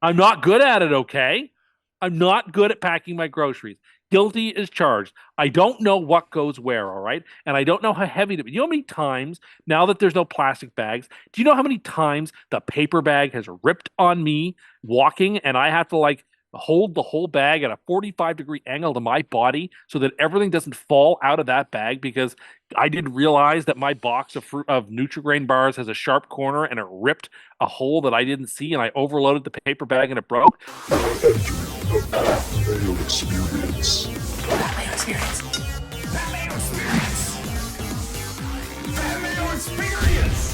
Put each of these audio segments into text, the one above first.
I'm not good at it, okay? I'm not good at packing my groceries. Guilty is charged. I don't know what goes where, all right? And I don't know how heavy to be. You know how many times, now that there's no plastic bags, do you know how many times the paper bag has ripped on me walking and I have to like hold the whole bag at a 45-degree angle to my body so that everything doesn't fall out of that bag because I didn't realize that my box of Nutri-Grain bars has a sharp corner and it ripped a hole that I didn't see and I overloaded the paper bag and it broke. Mayo experience. Mayo experience. Mayo experience. Mayo experience.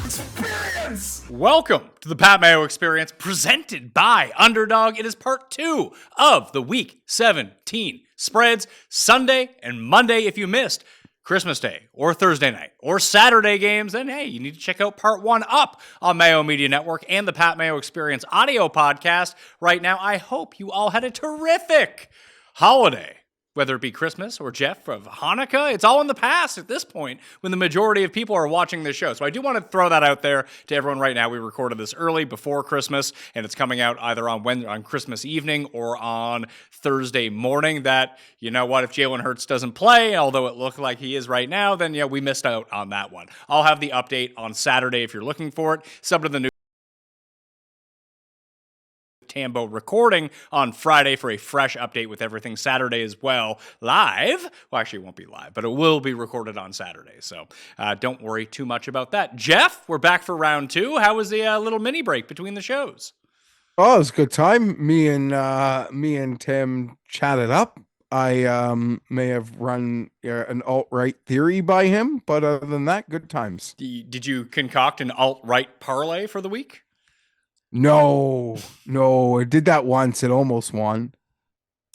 Experience. Welcome to the Pat Mayo Experience, presented by Underdog. It is part 2 of the Week 17 spreads, Sunday and Monday. If you missed Christmas Day or Thursday night or Saturday games, then hey, you need to check out part 1 up on Mayo Media Network and the Pat Mayo Experience audio podcast right now. I hope you all had a terrific holiday. Whether it be Christmas or Geoff of Hanukkah, it's all in the past at this point when the majority of people are watching this show. So I do want to throw that out there to everyone right now. We recorded this early before Christmas, and it's coming out either on Christmas evening or on Thursday morning. That, you know what, if Jalen Hurts doesn't play, although it looked like he is right now, then yeah, we missed out on that one. I'll have the update on Saturday if you're looking for it. Sub to the new Tambo recording on Friday for a fresh update with everything. Saturday as well, live. Well, actually, it won't be live, but it will be recorded on Saturday. So don't worry too much about that. Geoff, we're back for round 2. How was the little mini break between the shows? Oh, it was a good time. Me and Tim chatted up. I may have run an alt-right theory by him, but other than that, good times. Did you concoct an alt-right parlay for the week? No, I did that once. It almost won.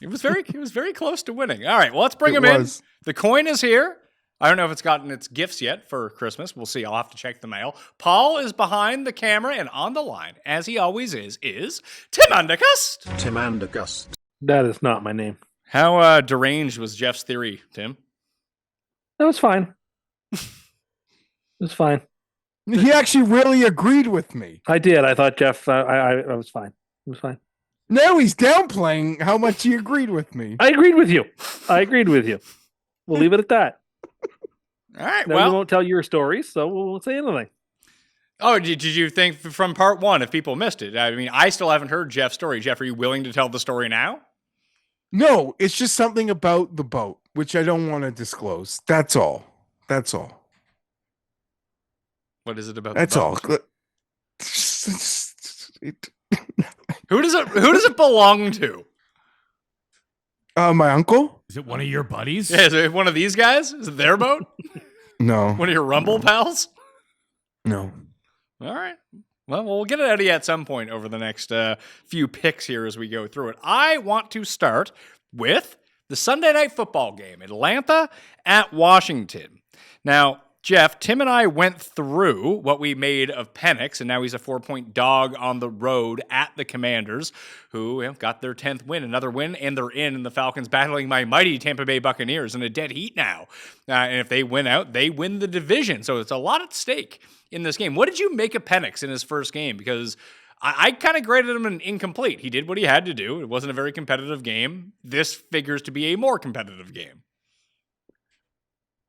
It was very close to winning. All right, well, let's bring him in. The coin is here. I don't know if it's gotten its gifts yet for Christmas. We'll see. I'll have to check the mail. Paul is behind the camera and on the line, as he always is Tim Cust. Tim Cust. That is not my name. How deranged was Geoff's theory, Tim? That was fine. It was fine. He actually really agreed with me. I did. I thought Geoff, I was fine. It was fine. Now he's downplaying how much he agreed with me. I agreed with you. We'll leave it at that. All right. Now, we won't tell your stories, so we won't say anything. Oh, did you think from part 1, if people missed it? I mean, I still haven't heard Geoff's story. Geoff, are you willing to tell the story now? No, it's just something about the boat, which I don't want to disclose. That's all. What is it about? That's all. Who does it belong to? My uncle? Is it one of your buddies? Yeah, is it one of these guys? Is it their boat? No. One of your Rumble pals? No. All right. Well, we'll get it out of you at some point over the next few picks here as we go through it. I want to start with the Sunday night football game, Atlanta at Washington. Now, Geoff, Tim and I went through what we made of Penix, and now he's a 4-point dog on the road at the Commanders, who got their 10th win, another win, and they're in the Falcons battling my mighty Tampa Bay Buccaneers in a dead heat now. And if they win out, they win the division, so it's a lot at stake in this game. What did you make of Penix in his first game? Because I kind of graded him an incomplete. He did what he had to do. It wasn't a very competitive game. This figures to be a more competitive game.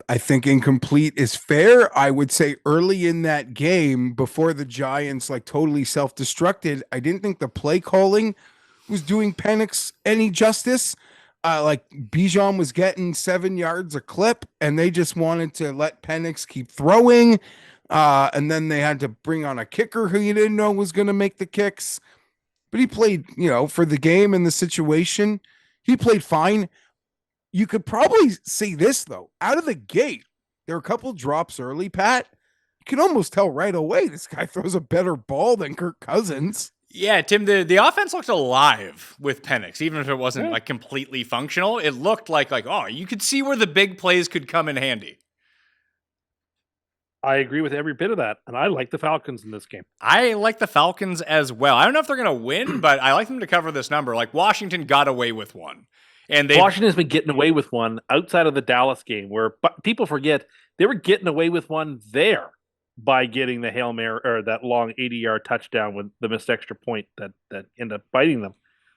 I think incomplete is fair. I would say early in that game, before the Giants totally self-destructed, I didn't think the play calling was doing Penix any justice. Bijan was getting 7 yards a clip, and they just wanted to let Penix keep throwing. And then they had to bring on a kicker who you didn't know was going to make the kicks. But he played, for the game and the situation, he played fine. You could probably say this, though. Out of the gate, there were a couple drops early, Pat. You can almost tell right away this guy throws a better ball than Kirk Cousins. Yeah, Tim, the offense looked alive with Penix, even if it wasn't completely functional. It looked like you could see where the big plays could come in handy. I agree with every bit of that, and I like the Falcons in this game. I like the Falcons as well. I don't know if they're going to win, but I like them to cover this number. Washington got away with one. And Washington's been getting away with one outside of the Dallas game, where people forget they were getting away with one there. by getting the Hail Mary or that long 80-yard touchdown with the missed extra point that ended up biting them.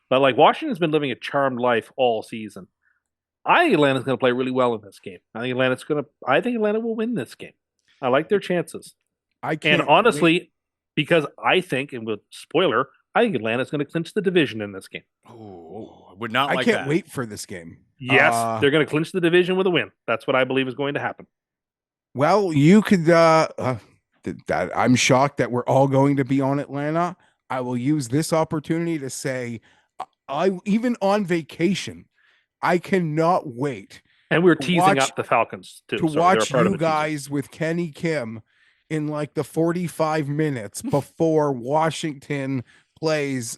But like Washington's been living a charmed life all season. I think Atlanta's going to play really well in this game. I think Atlanta will win this game. I like their chances. I And can't honestly, because I think, and with spoiler, I think Atlanta's going to clinch the division in this game. Oh, I would not I like can't that. wait for this game. Yes, they're going to clinch the division with a win. That's what I believe is going to happen. Well, you could. That I'm shocked that we're all going to be on Atlanta. I will use this opportunity to say, I even on vacation, I cannot wait And we're to teasing watch- up the Falcons too. to so they're a watch part of you the teaser. guys with Kenny Kim in like the 45 minutes before Washington plays,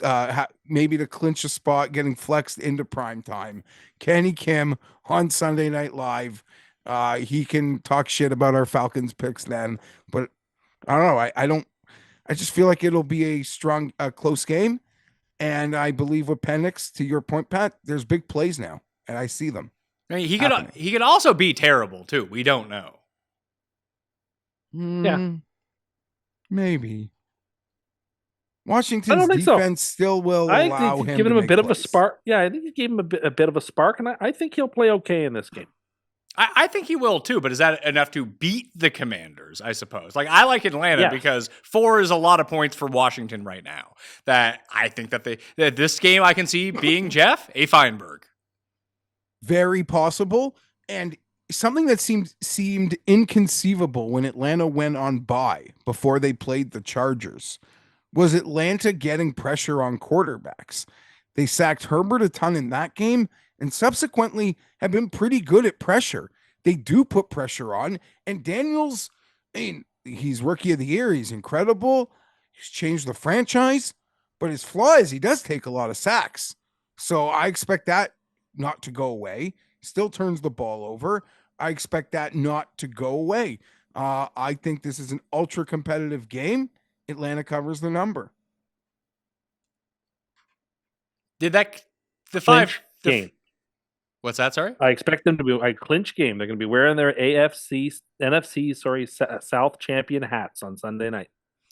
maybe to clinch a spot, getting flexed into prime time. Kenny Kim on Sunday Night Live. He can talk shit about our Falcons picks then, but I don't know. I just feel like it'll be a strong, close game. And I believe with Penix, to your point, Pat, there's big plays now, and I see them. I mean, he happening. could also be terrible too. We don't know. Maybe. Washington's I don't think so. defense still will I allow think him given to him a make bit of a plays. spark. Yeah, I think you gave him a bit of a spark, and I think he'll play okay in this game. I think he will too, but is that enough to beat the Commanders? I suppose. Like I like Atlanta Yeah. because 4 is a lot of points for Washington right now. That I think that this game I can see being Geoff a Fienberg. Very possible, and something that seemed inconceivable when Atlanta went on bye before they played the Chargers was Atlanta getting pressure on quarterbacks. They sacked Herbert a ton in that game and subsequently have been pretty good at pressure. They do put pressure on, and Daniels, I mean, he's rookie of the year. He's incredible. He's changed the franchise, but his flaw is he does take a lot of sacks. So I expect that not to go away. Still turns the ball over. I expect that not to go away. I think this is an ultra competitive game. Atlanta covers the number. Did that the Clinch five game. What's that? Sorry. I expect them to be a clinch game. They're going to be wearing their NFC South champion hats on Sunday night.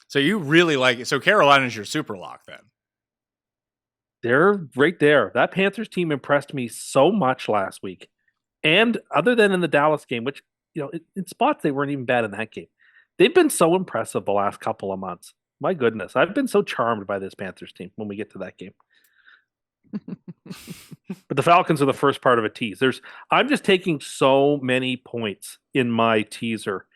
So you really like it. So Carolina's your super lock then. They're right there. That Panthers team impressed me so much last week. And other than in the Dallas game, which, in spots they weren't even bad in that game. They've been so impressive the last couple of months. My goodness. I've been so charmed by this Panthers team when we get to that game. But the Falcons are the first part of a tease. I'm just taking so many points in my teaser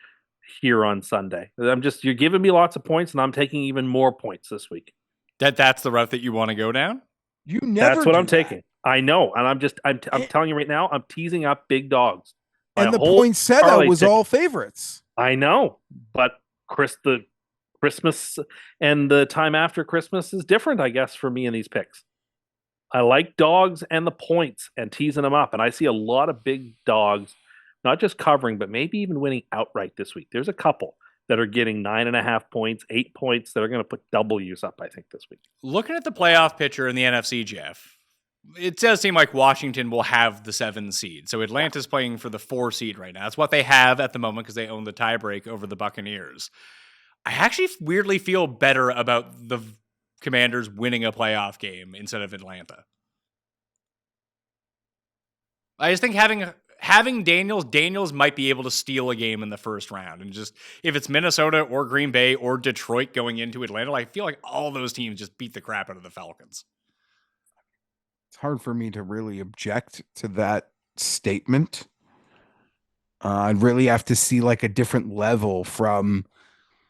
here on Sunday. You're giving me lots of points, and I'm taking even more points this week. That's the route that you want to go down? You never. That's what do I'm that. taking. I know, and I'm telling you right now, I'm teasing up big dogs. And the whole poinsettia parlay was ticket. all favorites. I know, but the Christmas and the time after Christmas is different, I guess, for me in these picks. I like dogs and the points and teasing them up, and I see a lot of big dogs, not just covering, but maybe even winning outright this week. There's a couple that are getting 9.5 points, 8 points that are going to put W's up, I think, this week. Looking at the playoff picture in the NFC, Geoff, it does seem like Washington will have the 7 seed. So Atlanta's playing for the 4 seed right now. That's what they have at the moment because they own the tiebreak over the Buccaneers. I actually weirdly feel better about the Commanders winning a playoff game instead of Atlanta. I just think having Daniels might be able to steal a game in the first round. And just if it's Minnesota or Green Bay or Detroit going into Atlanta, I feel like all those teams just beat the crap out of the Falcons. It's hard for me to really object to that statement. I'd really have to see like a different level from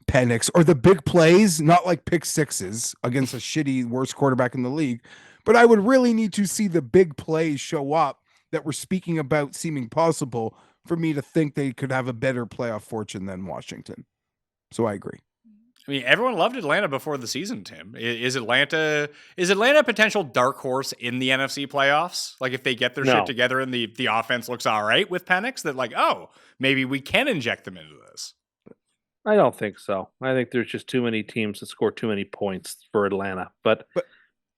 Penix or the big plays, not like pick sixes against a shitty worst quarterback in the league, but I would really need to see the big plays show up that we're speaking about seeming possible for me to think they could have a better playoff fortune than Washington. So I agree. I mean, everyone loved Atlanta before the season, Tim. Is Atlanta a potential dark horse in the NFC playoffs? Like if they get their shit together and the offense looks all right with Penix, that like, oh, maybe we can inject them into this. I don't think so. I think there's just too many teams that score too many points for Atlanta. But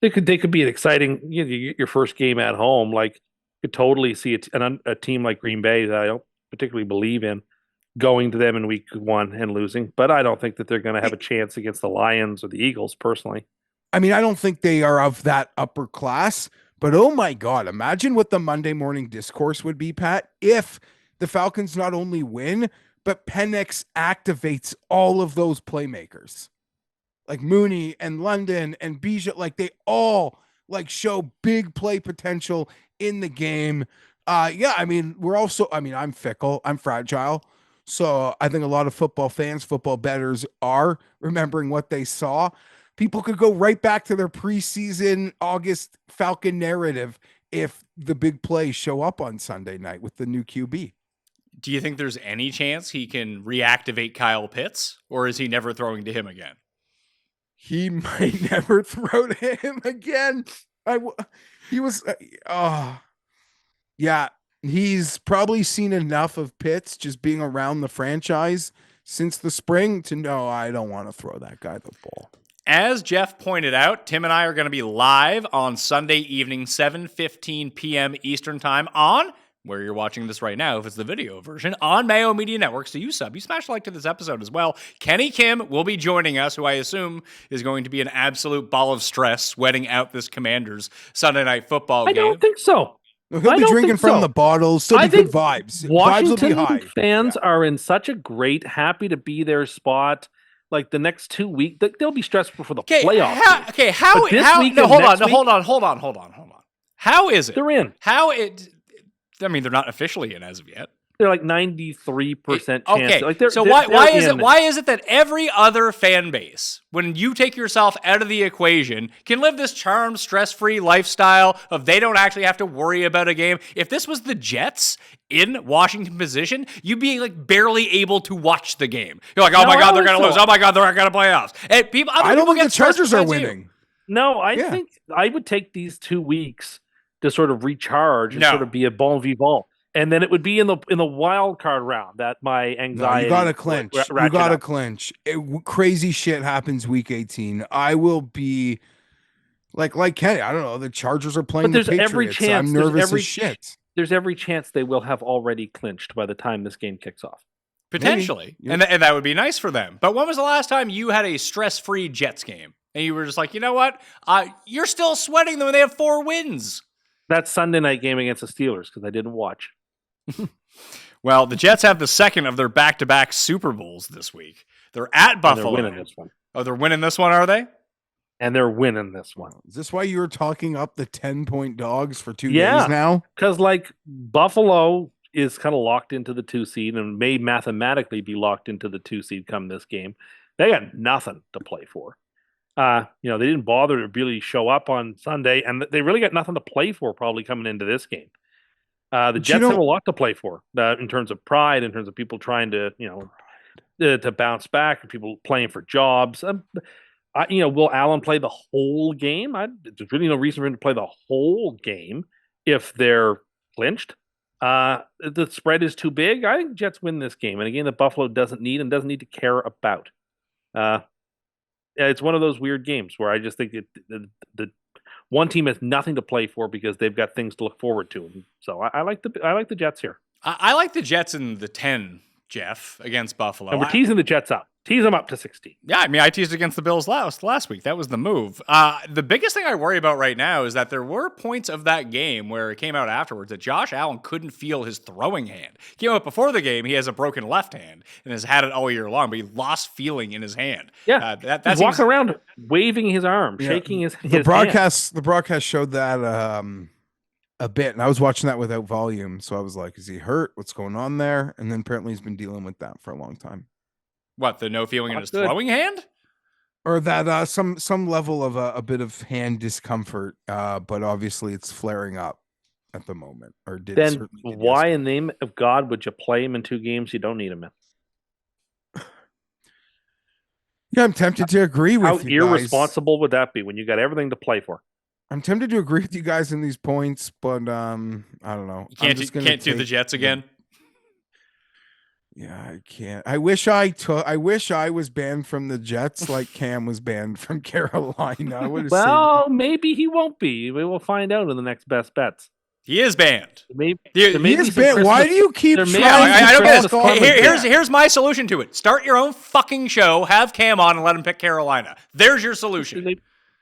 they could be an exciting. Your first game at home, like you could totally see a team like Green Bay that I don't particularly believe in going to them in week 1 and losing, but I don't think that they're going to have a chance against the Lions or the Eagles personally. I mean, I don't think they are of that upper class, but oh my God, imagine what the Monday morning discourse would be, Pat, if the Falcons not only win, but Penix activates all of those playmakers. Like Mooney and London and Bijou, like they all like show big play potential in the game. Yeah, I mean, I'm fickle, I'm fragile. So I think a lot of football fans, football bettors are remembering what they saw. People could go right back to their preseason August Falcon narrative if the big plays show up on Sunday night with the new QB. Do you think there's any chance he can reactivate Kyle Pitts, or is he never throwing to him again? He might never throw to him again. Yeah, he's probably seen enough of Pitts just being around the franchise since the spring to know I don't want to throw that guy the ball. As Geoff pointed out, Tim and I are going to be live on Sunday evening, 7:15 p.m. Eastern Time on where you're watching this right now, if it's the video version, on Mayo Media Network. So you smash like to this episode as well. Kenny Kim will be joining us, who I assume is going to be an absolute ball of stress sweating out this Commander's Sunday night football game. I don't think so. He'll be drinking from the bottles. Still be good vibes. Washington vibes will be high. fans are in such a great, happy to be their spot. Like the next 2 weeks, they'll be stressful for the playoffs. Hold on. How is it? They're in. I mean, they're not officially in as of yet. They're like 93% chance. Okay, Like why is it that every other fan base, when you take yourself out of the equation, can live this charmed, stress-free lifestyle of they don't actually have to worry about a game? If this was the Jets in Washington position, you'd be like barely able to watch the game. You're like, oh my God, they're going to lose. Oh my God, they're not going to playoffs. And I don't think the Chargers are winning. No, I think I would take these 2 weeks to sort of recharge and sort of be a bon vivant. And then it would be in the wild card round that my anxiety. You gotta clinch. You gotta clinch. Crazy shit happens week 18. I will be like Kenny. I don't know. The Chargers are playing the Patriots. Every chance. I'm nervous as shit. There's every chance they will have already clinched by the time this game kicks off. Potentially, and that would be nice for them. But when was the last time you had a stress-free Jets game and you were just like, you know what? You're still sweating them when they have 4 wins. That Sunday night game against the Steelers because I didn't watch. Well, the Jets have the second of their back-to-back Super Bowls this week. They're at Buffalo. They're winning this one. Oh, they're winning this one, are they? And they're winning this one. Is this why you were talking up the 10-point dogs for 2 days now? Because like Buffalo is kind of locked into the 2 seed and may mathematically be locked into the 2 seed come this game. They got nothing to play for. They didn't bother to really show up on Sunday, and they really got nothing to play for probably coming into this game. The Jets have a lot to play for in terms of pride, in terms of people trying to, to bounce back, and people playing for jobs. Will Allen play the whole game? There's really no reason for him to play the whole game if they're clinched. The spread is too big. I think Jets win this game, and again, the Buffalo doesn't need to care about. It's one of those weird games where I just think the one team has nothing to play for because they've got things to look forward to. So I like the Jets here. I like the Jets in the 10, Geoff, against Buffalo. And we're teasing the Jets up. Tease them up to 16. Yeah, I mean, I teased against the Bills last week. That was the move. The biggest thing I worry about right now is that there were points of that game where it came out afterwards that Josh Allen couldn't feel his throwing hand. It came out before the game. He has a broken left hand and has had it all year long, but he lost feeling in his hand. Yeah, he's walking around waving his arm, shaking his hand. The broadcast showed that a bit, and I was watching that without volume, so I was like, is he hurt? What's going on there? And then apparently he's been dealing with that for a long time. What, the no feeling in his throwing hand? Or that some level of a bit of hand discomfort, but obviously it's flaring up at the moment. Or did then why in the name of God would you play him in 2 games you don't need him in? Yeah, I'm tempted to agree with you. How irresponsible would that be when you got everything to play for? I'm tempted to agree with you guys in these points, but I don't know. You can't do the Jets again. Yeah, I can't. I wish I was banned from the Jets like Cam was banned from Carolina. Well, maybe he won't be. We will find out in the next best bets. He is banned. Maybe There- there may He be is some banned. Why Christmas- do you keep there may trying Yeah, be to I don't get Christmas it. call comments. Here's my solution to it. Start your own fucking show. Have Cam on and let him pick Carolina. There's your solution.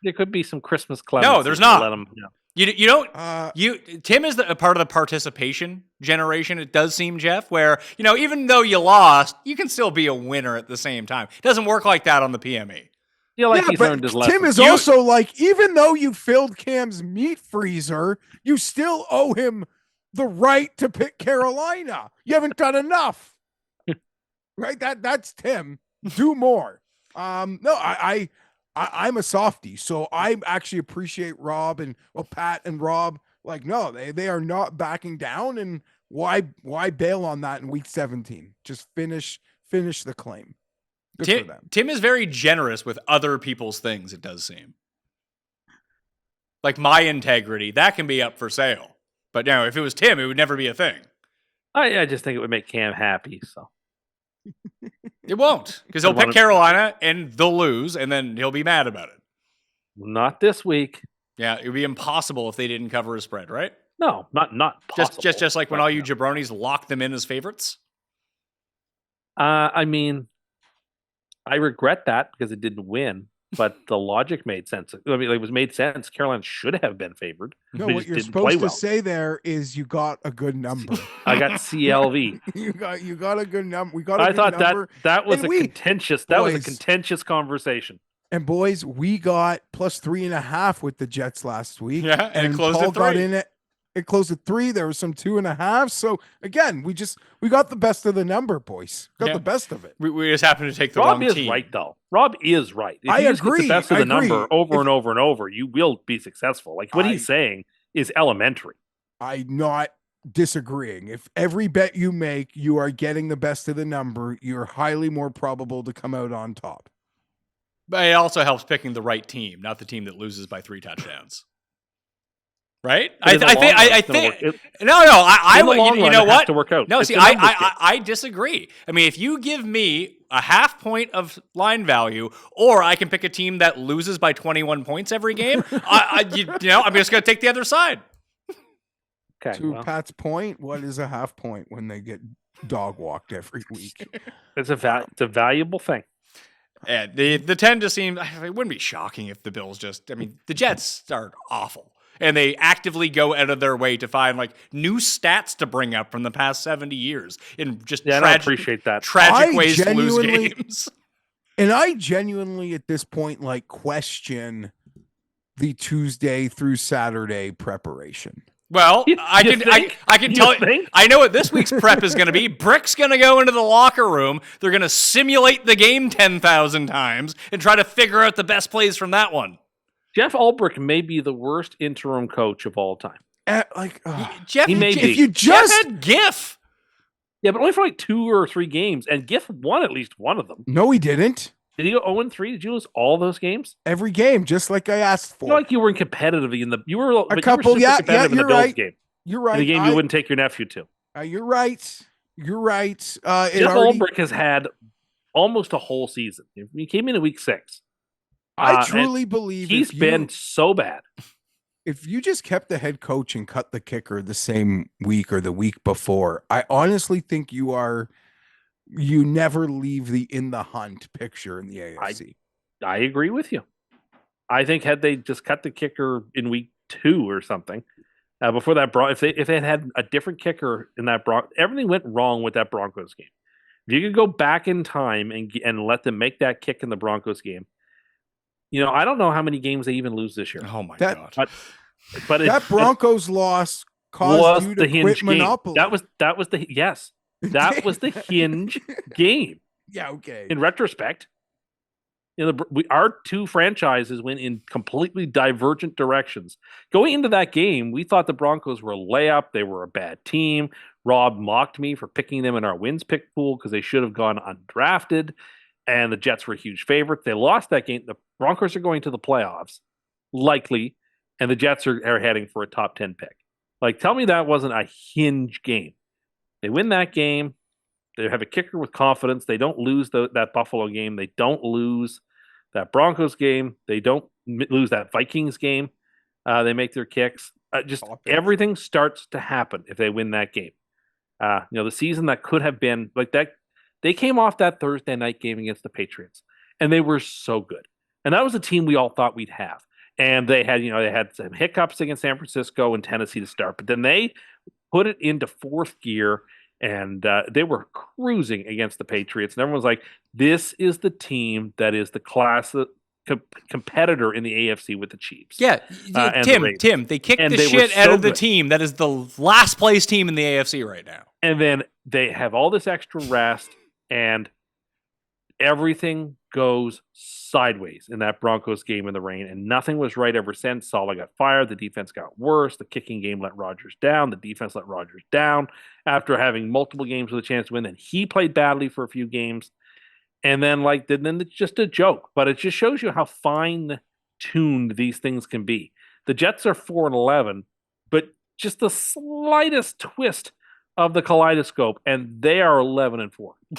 There could be some Christmas clemency. No, there's to not. Let him, You don't. Uh, Tim is a part of the participation generation. It does seem, Jeff, where even though you lost, you can still be a winner at the same time. It doesn't work like that on the PME. feel like yeah, he's but learned his lesson. Tim is also like, even though you filled Cam's meat freezer, you still owe him the right to pick Carolina. You haven't done enough, right? That's Tim. Do more. No, I'm a softie, so I actually appreciate Rob and Pat and Rob. Like, no, they are not backing down, and why bail on that in week 17? Just finish the claim. Good for them. Tim is very generous with other people's things, it does seem. Like my integrity, that can be up for sale. But if it was Tim, it would never be a thing. I just think it would make Cam happy. So It won't, because he'll pick Carolina and they'll lose, and then he'll be mad about it. not this week. Yeah, it would be impossible if they didn't cover a spread, right? No, not possible. Just like when But, all you jabronis lock them in as favorites. I mean, I regret that because it didn't win, but the logic made sense. I mean, it was made sense. Carolina should have been favored. No, They what just you're didn't play supposed to well. say there is you got a good number. I got CLV. you got a good number. We got. I thought that was And a we- contentious. boys, contentious conversation. And boys, we got plus 3.5 with the Jets last week. Yeah, and it closed Paul at got 3. in it. It closed at 3. There was some 2.5. So again, we got the best of the number, boys. Got Yeah. the best of it. We just happen to take the Rob wrong is team. right, though. Rob is right. If I you just get agree. the best of I the number agree. over and over and over, you will be successful. Like what he's saying is elementary. I'm not disagreeing. If every bet you make, you are getting the best of the number, you're highly more probable to come out on top. But it also helps picking the right team, not the team that loses by 3 touchdowns. Right? But in the long run, I it's gonna think. work. No. I In the would. long You run, know it has what? to work out. No, It's see, a numbers game. I disagree. I mean, if you give me a half point of line value, or I can pick a team that loses by 21 points every game, I'm just going to take the other side. Okay, To well, Pat's point, what is a half point when they get dog walked every week? it's a valuable thing. Yeah, the 10 just seems. It wouldn't be shocking if the Bills just. I mean, the Jets are awful, and they actively go out of their way to find like new stats to bring up from the past 70 years in just Yeah, I don't appreciate that. tragic I ways to lose genuinely- games. And I genuinely, at this point, like question the Tuesday through Saturday preparation. Well, You I can You tell you. think? I know what this week's prep is going to be. Brick's going to go into the locker room. They're going to simulate the game 10,000 times and try to figure out the best plays from that one. Jeff Ulbrich may be the worst interim coach of all time. Jeff, He may Jeff, be. If you just had GIF. Yeah, but only for like 2 or 3 games, and Giff won at least one of them. no, he didn't. Did he go 0-3? Did you lose all those games? Every game, just like I asked I for. feel like you were competitively in the. You were but couple, You were super yeah, competitive in the you're Bills right. game. You're In right. the game you wouldn't take your nephew to. You're right. You're right. Jeff Ulbrich has had almost a whole season. He came in at week 6. I and truly believe He's been so bad. if you just kept the head coach and cut the kicker the same week or the week before, I honestly think you never leave the in the hunt picture in the AFC. I agree with you. I think had they just cut the kicker in week 2 or something, before that, if they had a different kicker in that everything went wrong with that Broncos game. If you could go back in time and let them make that kick in the Broncos game, I don't know how many games they even lose this year. Oh my That- God. But That Broncos loss caused was you the to hinge quit game. Monopoly. That was the yes. That was the hinge game. yeah, okay. In retrospect, our 2 franchises went in completely divergent directions. Going into that game, we thought the Broncos were a layup. They were a bad team. Rob mocked me for picking them in our wins pick pool because they should have gone undrafted. And the Jets were huge favorites. They lost that game. The Broncos are going to the playoffs, likely, and the Jets are heading for a top 10 pick. Like, tell me that wasn't a hinge game. They win that game. They have a kicker with confidence. They don't lose that Buffalo game. They don't lose that Broncos game. They don't lose that Vikings game. They make their kicks. just Offense. everything starts to happen if they win that game. The season that could have been like that. They came off that Thursday night game against the Patriots, and they were so good. And that was a team we all thought we'd have. And they had some hiccups against San Francisco and Tennessee to start, but then they put it into fourth gear, and they were cruising against the Patriots. And everyone's like, "This is the team that is the class competitor in the AFC with the Chiefs." Yeah, and Tim, they kicked And the they were shit out so of the good. team that is the last place team in the AFC right now. And then they have all this extra rest, and everything goes sideways in that Broncos game in the rain, and nothing was right ever since. Saleh got fired. The defense got worse. The kicking game let Rodgers down. The defense let Rodgers down after having multiple games with a chance to win. Then he played badly for a few games. And then, then it's just a joke. But it just shows you how fine-tuned these things can be. The Jets are 4-11, but just the slightest twist of the kaleidoscope, and they are 11-4.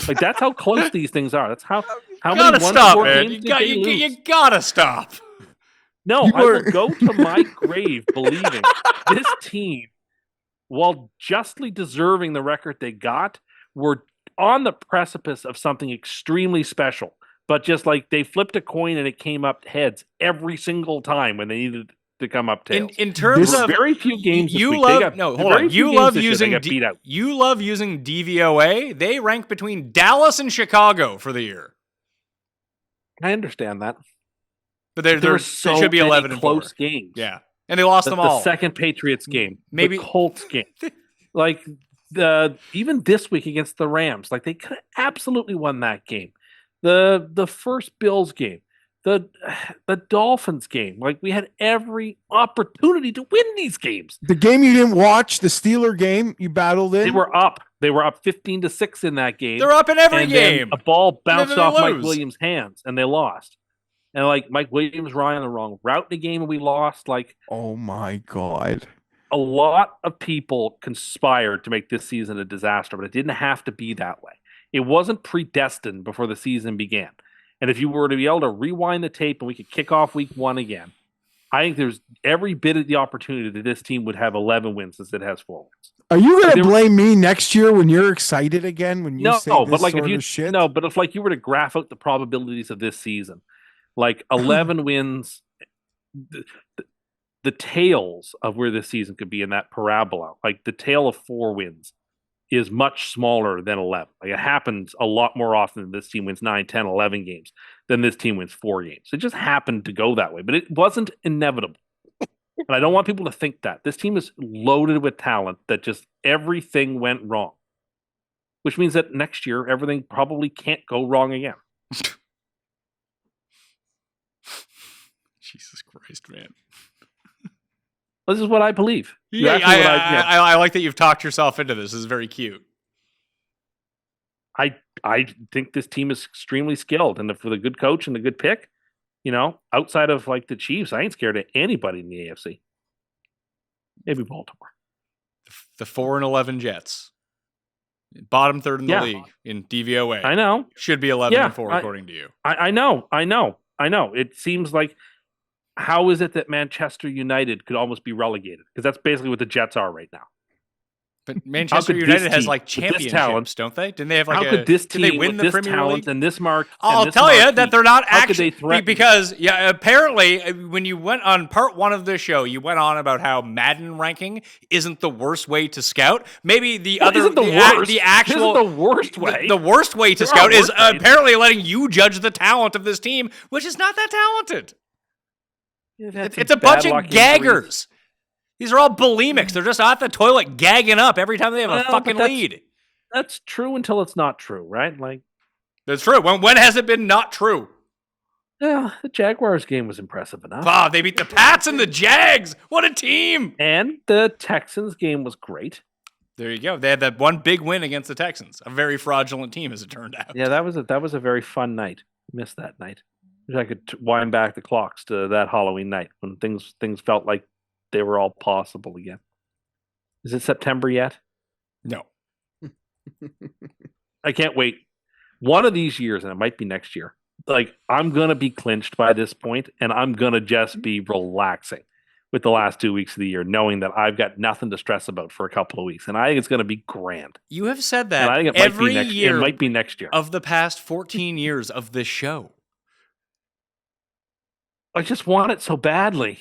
Like, that's how close these things are. That's how You many gotta 1-4 stop, man. games You, did they you, lose? you gotta stop. No, You I will were- go to my grave believing this team, while justly deserving the record they got, were on the precipice of something extremely special. But just like they flipped a coin and it came up heads every single time when they needed to come up tails. In terms There were of very few games this you week. love They got, no, there hold were very on. few You games love this year they using got beat out. you love using DVOA. They rank between Dallas and Chicago for the year, I understand that. but There they were so should be many 11-4. close games. Yeah, and they lost The, them the all. second Patriots game, Maybe- the Colts game, like even this week against the Rams, like they could have absolutely won that game. The first Bills game, the Dolphins game, like we had every opportunity to win these games. The game you didn't watch, the Steeler game you battled in. They were up 15-6 in that game. They're up in every and then game. a ball bounced then they off Mike lose. Williams' hands, and they lost. And like Mike Williams ran the wrong route in the game, and we lost. Like Oh my God. a lot of people conspired to make this season a disaster, but it didn't have to be that way. It wasn't predestined before the season began. And if you were to be able to rewind the tape and we could kick off week 1 again, I think there's every bit of the opportunity that this team would have 11 wins as it has 4 wins. Are you There gonna were- blame me next year when you're excited again? When you say this but like sort if you of shit? but if like you were to graph out the probabilities of this season, like 11 wins, the tails of where this season could be in that parabola, like the tail of 4 wins is much smaller than 11. Like it happens a lot more often than this team wins 9, 10, 11 games than this team wins 4 games. It just happened to go that way, but it wasn't inevitable. And I don't want people to think that. This team is loaded with talent that just everything went wrong, which means that next year everything probably can't go wrong again. Jesus Christ, man. This is what I believe. You Yeah, asked me what I like that you've talked yourself into this. This is very cute. I think this team is extremely skilled, and for the good coach and the good pick, outside of like the Chiefs, I ain't scared of anybody in the AFC. Maybe Baltimore. The 4-11 Jets, bottom third in the Yeah. league in DVOA. I know. Should be 11-4 Yeah, according to you. I know. It seems like, how is it that Manchester United could almost be relegated? Because that's basically what the Jets are right now. But Manchester could this United has team, like with this championships, talent- don't they? Didn't they have like How could this did they team win with the this Premier talent League? and this mark? I'll and this tell you marquee, that they're not how could actually they threaten? because apparently when you went on part 1 of this show, you went on about how Madden ranking isn't the worst way to scout. Maybe the Well, other isn't the the, worst. the actual Isn't the worst way. The worst way to There are scout is worse ways. apparently letting you judge the talent of this team, which is not that talented. They've had some It's a bad bunch of luck injuries. gaggers. These are all bulimics. They're just at the toilet gagging up every time they have Well, a but fucking that's- lead. That's true until it's not true, right? Like, That's true. When has it been not true? yeah, the Jaguars game was impressive enough. Wow, they beat the Pats and the Jags. What a team. And the Texans game was great. There you go. They had that one big win against the Texans. A very fraudulent team, as it turned out. Yeah, that was a very fun night. Missed that night. Wish I could wind back the clocks to that Halloween night when things felt like they were all possible again. Is it September yet? No. I can't wait. One of these years, and it might be next year, like I'm gonna be clinched by this point, and I'm gonna just be relaxing. with the last 2 weeks of the year, knowing that I've got nothing to stress about for a couple of weeks, and I think it's going to be grand. You have said And that I think it every might be year It might be next year. of the past 14 years of this show. I just want it so badly.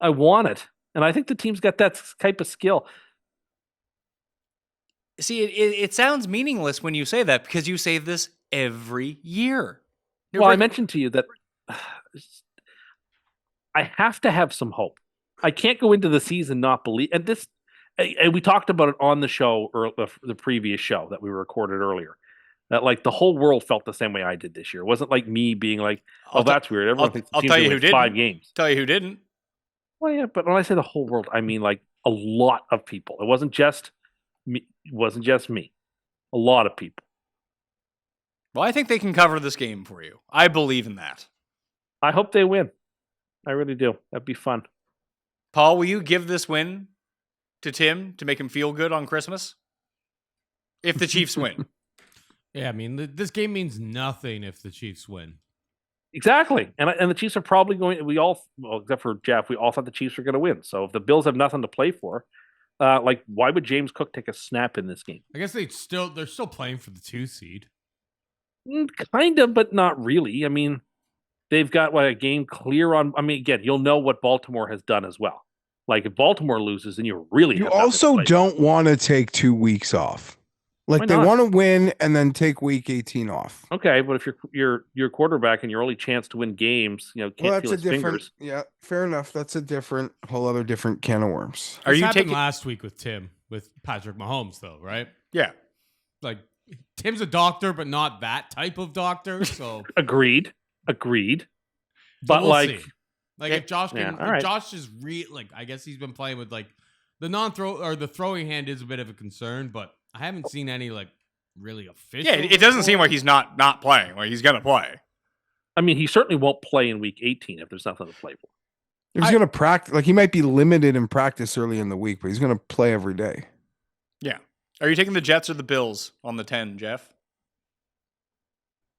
I want it, and I think the team's got that type of skill. See, it sounds meaningless when you say that because you say this every year. Well, I mentioned to you that I have to have some hope. I can't go into the season not believe. And we talked about it on the show or the previous show that we recorded earlier. That like the whole world felt the same way I did this year. It wasn't like me being like, "Oh, that's weird." Everyone thinks the I'll team's tell you gonna who win 5 didn't. games. Tell you who didn't. Well, yeah, but when I say the whole world, I mean like a lot of people. It wasn't just me. It wasn't just me. A lot of people. Well, I think they can cover this game for you. I believe in that. I hope they win. I really do. That'd be fun. Paul, will you give this win to Tim to make him feel good on Christmas? If the Chiefs win. Yeah, I mean, this game means nothing if the Chiefs win. Exactly. And the Chiefs are probably going, well, except for Geoff, we all thought the Chiefs were going to win. So if the Bills have nothing to play for, like, why would James Cook take a snap in this game? I guess they're still playing for the 2 seed. Kind of, but not really. I mean, they've got a game clear on. I mean, again, you'll know what Baltimore has done as well. Like if Baltimore loses, then you really You have nothing to also play for. don't want to take 2 weeks off. Like Why they not? want to win and then take week 18 off. Okay, but if you're quarterback and your only chance to win games, can't Well, feel that's his a different. fingers. Yeah, fair enough. That's a whole other different can of worms. Are This you happened taking last week with Tim, with Patrick Mahomes, though, right? Yeah. Like, Tim's a doctor, but not that type of doctor. So, Agreed. But we'll like, see. Like if Josh can, Yeah, all if right. Josh is I guess he's been playing with like the non-throw or the throwing hand is a bit of a concern, but I haven't seen any like really official. Yeah, it doesn't seem like he's not playing. Like he's gonna play. I mean, he certainly won't play in week 18 if there's nothing to play for. He's going to practice. Like he might be limited in practice early in the week, but he's going to play every day. Yeah. Are you taking the Jets or the Bills on the 10, Geoff?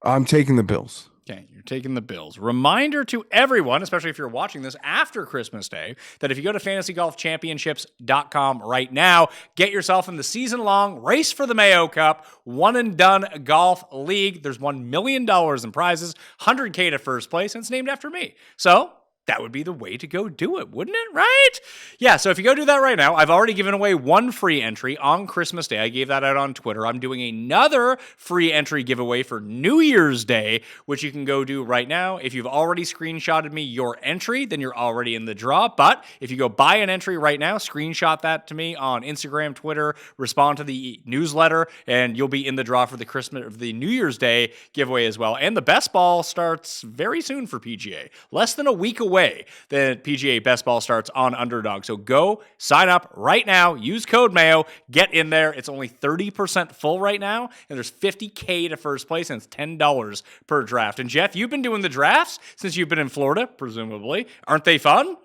I'm taking the Bills. Okay, you're taking the Bills. Reminder to everyone, especially if you're watching this after Christmas Day, that if you go to fantasygolfchampionships.com right now, get yourself in the season-long Race for the Mayo Cup, one-and-done golf league. There's $1 million in prizes, $100K to first place, and it's named after me. So that would be the way to go do it, wouldn't it? Right? Yeah, so if you go do that right now, I've already given away 1 free entry on Christmas Day. I gave that out on Twitter. I'm doing another free entry giveaway for New Year's Day, which you can go do right now. If you've already screenshotted me your entry, then you're already in the draw. But if you go buy an entry right now, screenshot that to me on Instagram, Twitter, respond to the newsletter, and you'll be in the draw for the New Year's Day giveaway as well. And the best ball starts very soon for PGA. Less than a week away. The PGA Best Ball starts on Underdog. So go sign up right now. Use code Mayo. Get in there. It's only 30% full right now, and there's $50K to first place, and it's $10 per draft. And Geoff, you've been doing the drafts since you've been in Florida, presumably. Aren't they fun?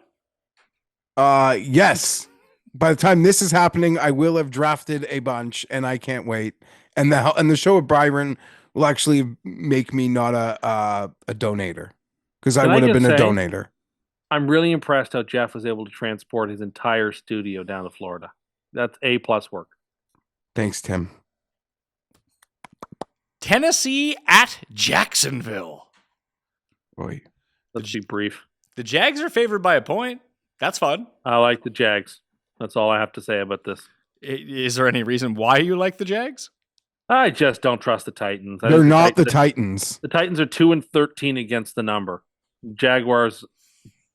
Yes. By the time this is happening, I will have drafted a bunch, and I can't wait. And the show with Byron will actually make me not a donator because I Can I would have just been a say- donator. I'm really impressed how Geoff was able to transport his entire studio down to Florida. That's A+ work. Thanks, Tim. Tennessee at Jacksonville. Boy. Let's be brief. The Jags are favored by a point. That's fun. I like the Jags. That's all I have to say about this. Is there any reason why you like the Jags? I just don't trust the Titans. I They're think not the Titans. The Titans are 2-13 against the number. Jaguars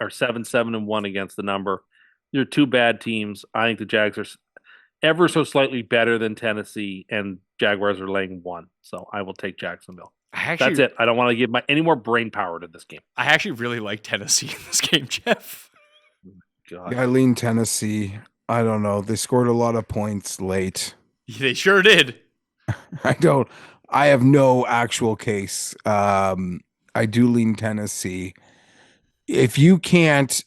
are 7-1 against the number. They're 2 bad teams. I think the Jags are ever so slightly better than Tennessee, and Jaguars are laying 1. So I will take Jacksonville. That's it. I don't want to give any more brain power to this game. I actually really like Tennessee in this game, Geoff. God. Yeah, I lean Tennessee. I don't know. They scored a lot of points late. They sure did. I have no actual case. I do lean Tennessee. If you can't,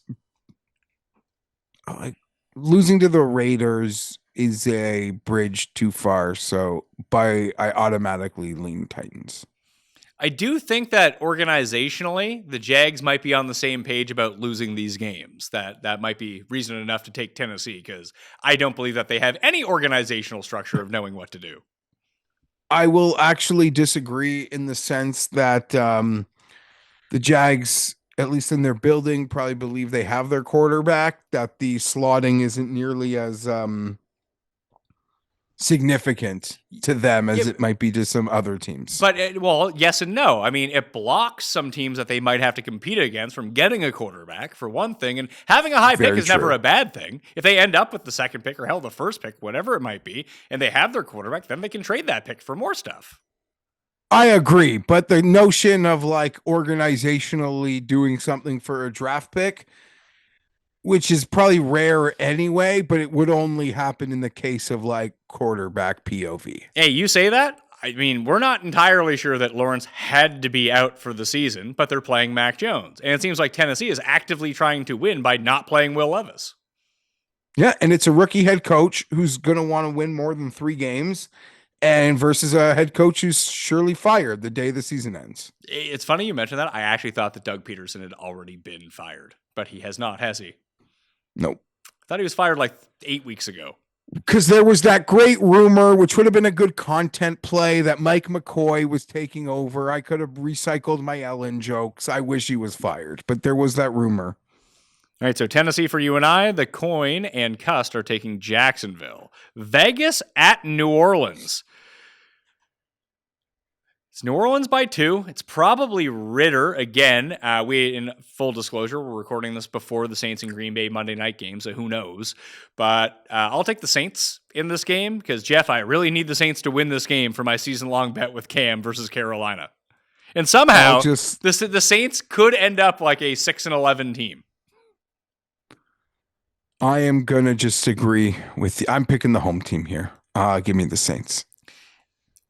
losing to the Raiders is a bridge too far. So I automatically lean Titans. I do think that organizationally, the Jags might be on the same page about losing these games. That might be reason enough to take Tennessee, because I don't believe that they have any organizational structure of knowing what to do. I will actually disagree in the sense that the Jags, at least in their building, probably believe they have their quarterback, that the slotting isn't nearly as significant to them as Yeah, it might be to some other teams. But, well, yes and no. I mean, it blocks some teams that they might have to compete against from getting a quarterback, for one thing. And having a high pick Very is never true. a bad thing. If they end up with the second pick or hell, the first pick, whatever it might be, and they have their quarterback, then they can trade that pick for more stuff. I agree, but the notion of like organizationally doing something for a draft pick, which is probably rare anyway, but it would only happen in the case of like quarterback POV. Hey, you say that? I mean, we're not entirely sure that Lawrence had to be out for the season, but they're playing Mac Jones. And it seems like Tennessee is actively trying to win by not playing Will Levis. Yeah, and it's a rookie head coach who's going to want to win more than 3 games, and versus a head coach who's surely fired the day the season ends. It's funny you mentioned that. I actually thought that Doug Peterson had already been fired, but he has not, has he? Nope. I thought he was fired like 8 weeks ago. Because there was that great rumor, which would have been a good content play, that Mike McCoy was taking over. I could have recycled my Ellen jokes. I wish he was fired, but there was that rumor. All right, so Tennessee for you and I, the Coin and Cust are taking Jacksonville. Vegas at New Orleans. It's New Orleans by 2. It's probably Ritter again. We, in full disclosure, we're recording this before the Saints and Green Bay Monday night game, so who knows? But I'll take the Saints in this game because, Geoff, I really need the Saints to win this game for my season-long bet with Cam versus Carolina. And somehow, the Saints could end up like a 6-11 team. I am going to just agree with you. I'm picking the home team here. Give me the Saints.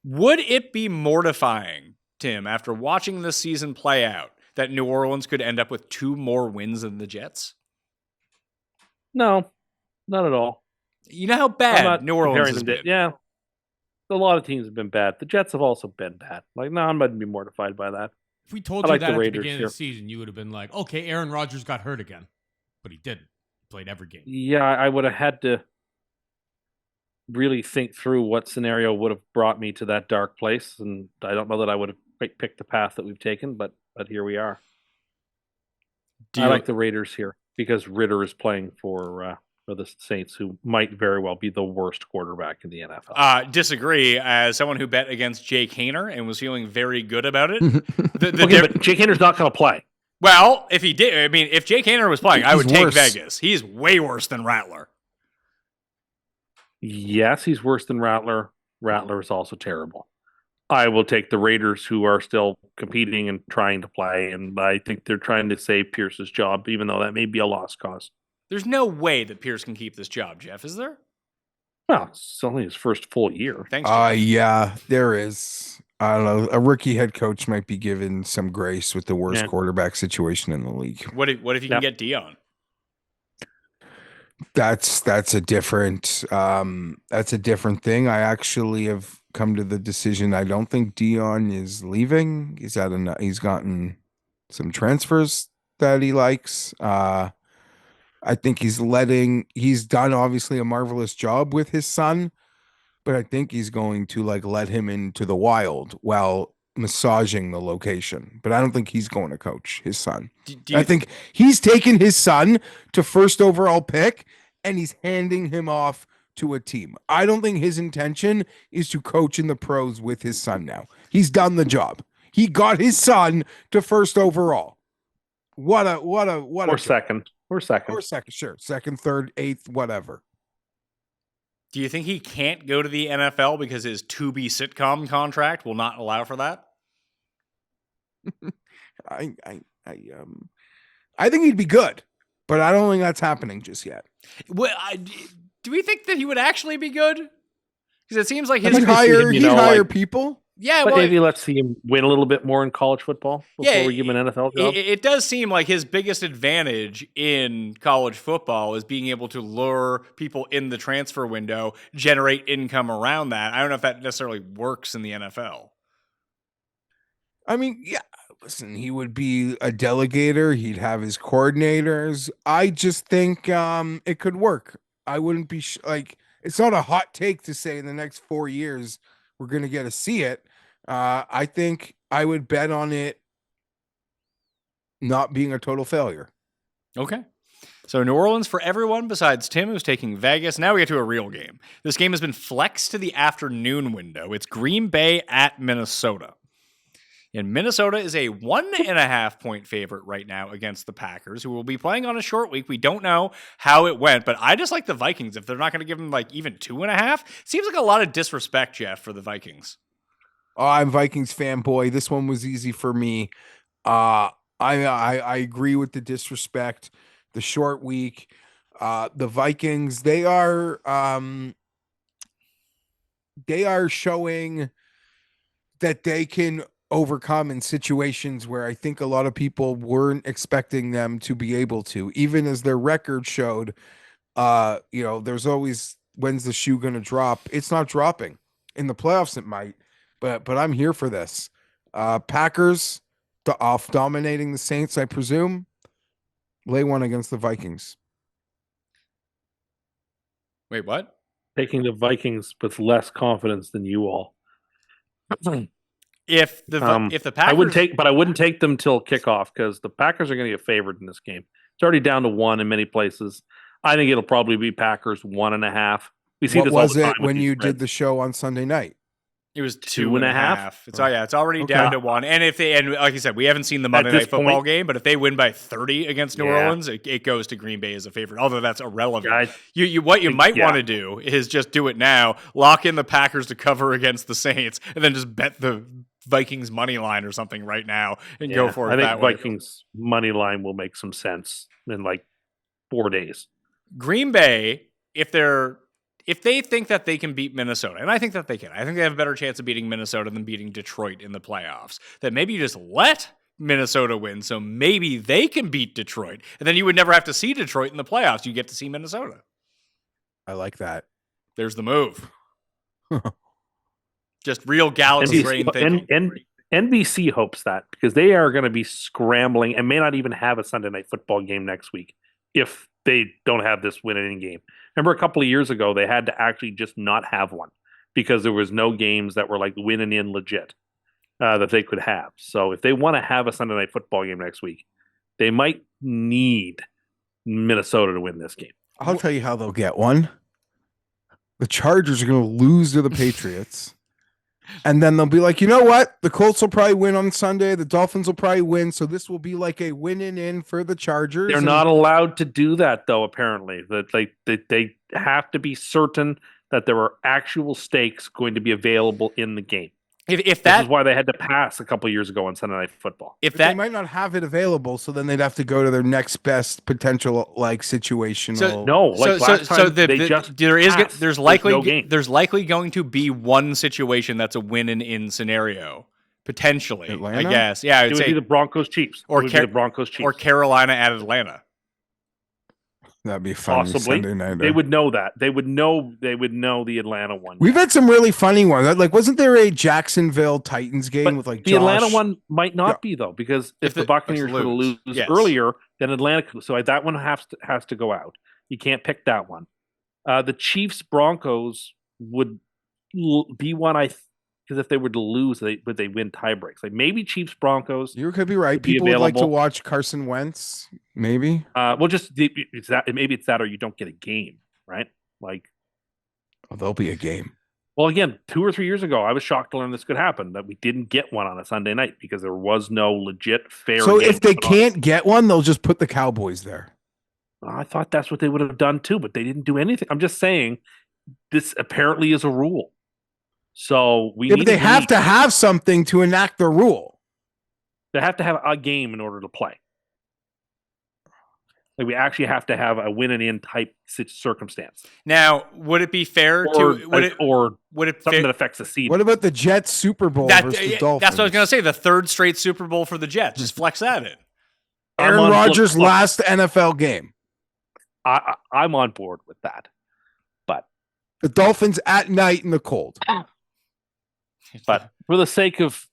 Would it be mortifying, Tim, after watching this season play out, that New Orleans could end up with 2 more wins than the Jets? No, not at all. You know how bad New Orleans has been. Yeah. A lot of teams have been bad. The Jets have also been bad. Like, no, I'm not going to be mortified by that. If we told you that at the beginning of the season, you would have been like, okay, Aaron Rodgers got hurt again. But he didn't. He played every game. Yeah, I would have had to really think through what scenario would have brought me to that dark place, and I don't know that I would have quite picked the path that we've taken, but here we are. I like the Raiders here because Ritter is playing for the Saints, who might very well be the worst quarterback in the NFL. Disagree. As someone who bet against Jake Haener and was feeling very good about it. But Jake Haener's not going to play. Well, if he did, I mean, if Jake Haener was playing, I would take Vegas. He's way worse than Rattler. Yes, he's worse than Rattler. Rattler is also terrible. I will take the Raiders, who are still competing and trying to play, and I think they're trying to save Pierce's job, even though that may be a lost cause. There's no way that Pierce can keep this job, Geoff, is there? Well, it's only his first full year. Thanks, Geoff. Yeah, there is. I don't know. A rookie head coach might be given some grace with the worst quarterback situation in the league. What if you can get Dion? That's a different thing. I actually have come to the decision. I don't think Dion is leaving. He's gotten some transfers that he likes. I think he's done obviously a marvelous job with his son, but I think he's going to let him into the wild while massaging the location. But I don't think he's going to coach his son. I think he's taken his son to first overall pick and he's handing him off to a team. I don't think his intention is to coach in the pros with his son now. He's done the job. He got his son to first overall. Or second. Sure. Second, third, eighth, whatever. Do you think he can't go to the NFL because his to-be sitcom contract will not allow for that? I think he'd be good, but I don't think that's happening just yet. Well, do we think that he would actually be good? Because it seems like he'd hire people. Yeah, but maybe let's see him win a little bit more in college football before we give him an NFL job. It does seem like his biggest advantage in college football is being able to lure people in the transfer window, generate income around that. I don't know if that necessarily works in the NFL. I mean, yeah, listen, he would be a delegator, he'd have his coordinators. I just think it could work. I wouldn't be like it's not a hot take to say in the next 4 years we're going to get to see it. I think I would bet on it not being a total failure. Okay. So New Orleans for everyone besides Tim, who's taking Vegas. Now we get to a real game. This game has been flexed to the afternoon window. It's Green Bay at Minnesota. And Minnesota is a 1.5 point favorite right now against the Packers, who will be playing on a short week. We don't know how it went, but I just like the Vikings. If they're not going to give them like even 2.5, seems like a lot of disrespect, Geoff, for the Vikings. Oh, I'm Vikings fanboy. This one was easy for me. I agree with the disrespect. The short week. The Vikings, they are showing that they can overcome in situations where I think a lot of people weren't expecting them to be able to, even as their record showed. There's always when's the shoe gonna drop? It's not dropping. In the playoffs, it might, but I'm here for this. Packers off dominating the Saints, I presume. Lay one against the Vikings. Wait, what? Taking the Vikings with less confidence than you all. If the Packers, I wouldn't take them till kickoff because the Packers are going to get favored in this game. It's already down to 1 in many places. I think it'll probably be Packers 1.5. We see What this all was the time it with when these you spreads. did the show on Sunday night? It was 2.5. It's it's already Okay. down to 1. And like you said, we haven't seen the Monday this Night Football point- game, but if they win by 30 against New Yeah. Orleans, it goes to Green Bay as a favorite. Although that's irrelevant. Yeah, What you might yeah. want to do is just do it now, lock in the Packers to cover against the Saints, and then just bet the Vikings money line or something right now and go for it I think that way. Vikings money line will make some sense in like 4 days. Green Bay, if they think that they can beat Minnesota, and I think that they can, I think they have a better chance of beating Minnesota than beating Detroit in the playoffs, that maybe you just let Minnesota win so maybe they can beat Detroit. And then you would never have to see Detroit in the playoffs. You get to see Minnesota. I like that. There's the move. Just real galaxy brain thinking. NBC hopes that because they are going to be scrambling and may not even have a Sunday Night Football game next week if they don't have this winning game. Remember a couple of years ago, they had to actually just not have one because there was no games that were like winning in legit that they could have. So if they want to have a Sunday Night Football game next week, they might need Minnesota to win this game. I'll tell you how they'll get one. The Chargers are going to lose to the Patriots. And then they'll be like, you know what? The Colts will probably win on Sunday. The Dolphins will probably win. So this will be like a winning in for the Chargers. They're not allowed to do that, though, apparently. That they have to be certain that there are actual stakes going to be available in the game. If This is why they had to pass a couple of years ago on Sunday Night Football. They might not have it available, so then they'd have to go to their next best potential like situational. There's likely going to be one situation that's a win-in scenario potentially. Atlanta? I guess, yeah, It would be the Broncos Chiefs, or the Broncos Chiefs, or Carolina at Atlanta. That'd be fun. Possibly. Sunday night. They would know that. They would know the Atlanta one. We've had some really funny ones. Like, wasn't there a Jacksonville Titans game But with like the Josh? Atlanta one might not be though, because if the Buccaneers were to lose earlier, then Atlanta could. So that one has to go out. You can't pick that one. The Chiefs Broncos would be one because if they were to lose, would they win tie breaks? Like maybe Chiefs Broncos. You could be right. People would like to watch Carson Wentz. Maybe. Well, just it's that. Maybe it's that, or you don't get a game, right? Like, there'll be a game. Well, again, 2 or 3 years ago, I was shocked to learn this could happen, that we didn't get one on a Sunday night because there was no legit fair. So game if they can't get one, they'll just put the Cowboys there. I thought that's what they would have done too, but they didn't do anything. I'm just saying, this apparently is a rule. So but they have to have something to enact the rule. They have to have a game in order to play. Like we actually have to have a win and in type circumstance. Now, would it be fair something that affects the seed? What about the Jets Super Bowl versus the Dolphins? That's what I was going to say. The third straight Super Bowl for the Jets. Just flex that in. Aaron Rodgers' last NFL game. I'm on board with that. But the Dolphins at night in the cold. But for the sake of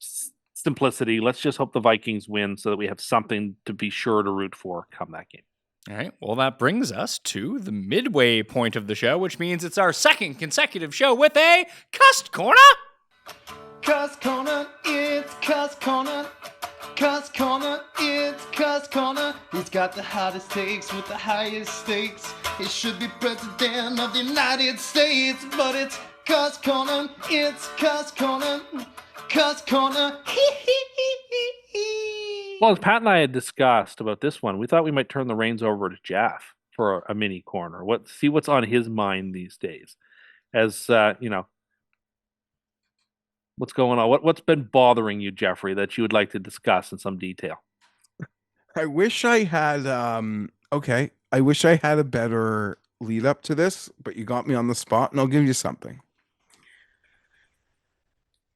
simplicity. Let's just hope the Vikings win so that we have something to be sure to root for come that game. All right. Well, that brings us to the midway point of the show, which means it's our second consecutive show with a Cust Corner. Cust Corner, it's Cust Corner. Cust Corner, it's Cust Corner. He's got the hottest takes with the highest stakes. He should be president of the United States, but it's Cust Corner, it's Cust Corner. Cust Corner, Well, as Pat and I had discussed about this one, we thought we might turn the reins over to Geoff for a mini corner. See what's on his mind these days, as what's going on. What's been bothering you, Jeffrey, that you would like to discuss in some detail? I wish I had I wish I had a better lead up to this, but you got me on the spot, and I'll give you something.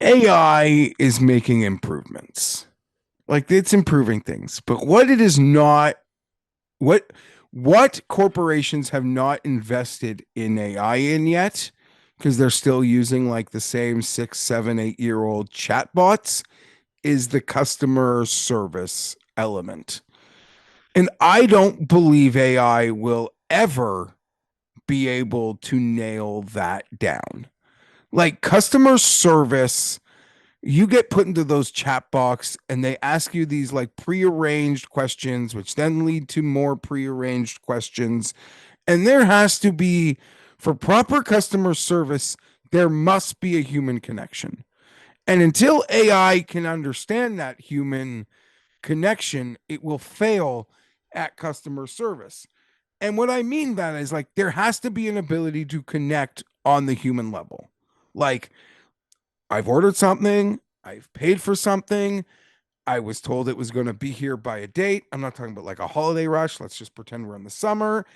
AI is making improvements. Like, it's improving things, but what it is not, what corporations have not invested in AI in yet, because they're still using like the same 6, 7, 8-year-old chatbots, is the customer service element. And I don't believe AI will ever be able to nail that down. Like, customer service, you get put into those chat box and they ask you these like prearranged questions, which then lead to more prearranged questions. And there has to be, for proper customer service, there must be a human connection. And until AI can understand that human connection, it will fail at customer service. And what I mean that is, like, there has to be an ability to connect on the human level. Like, I've ordered something, I've paid for something, I was told it was going to be here by a date. I'm not talking about like a holiday rush. Let's just pretend we're in the summer.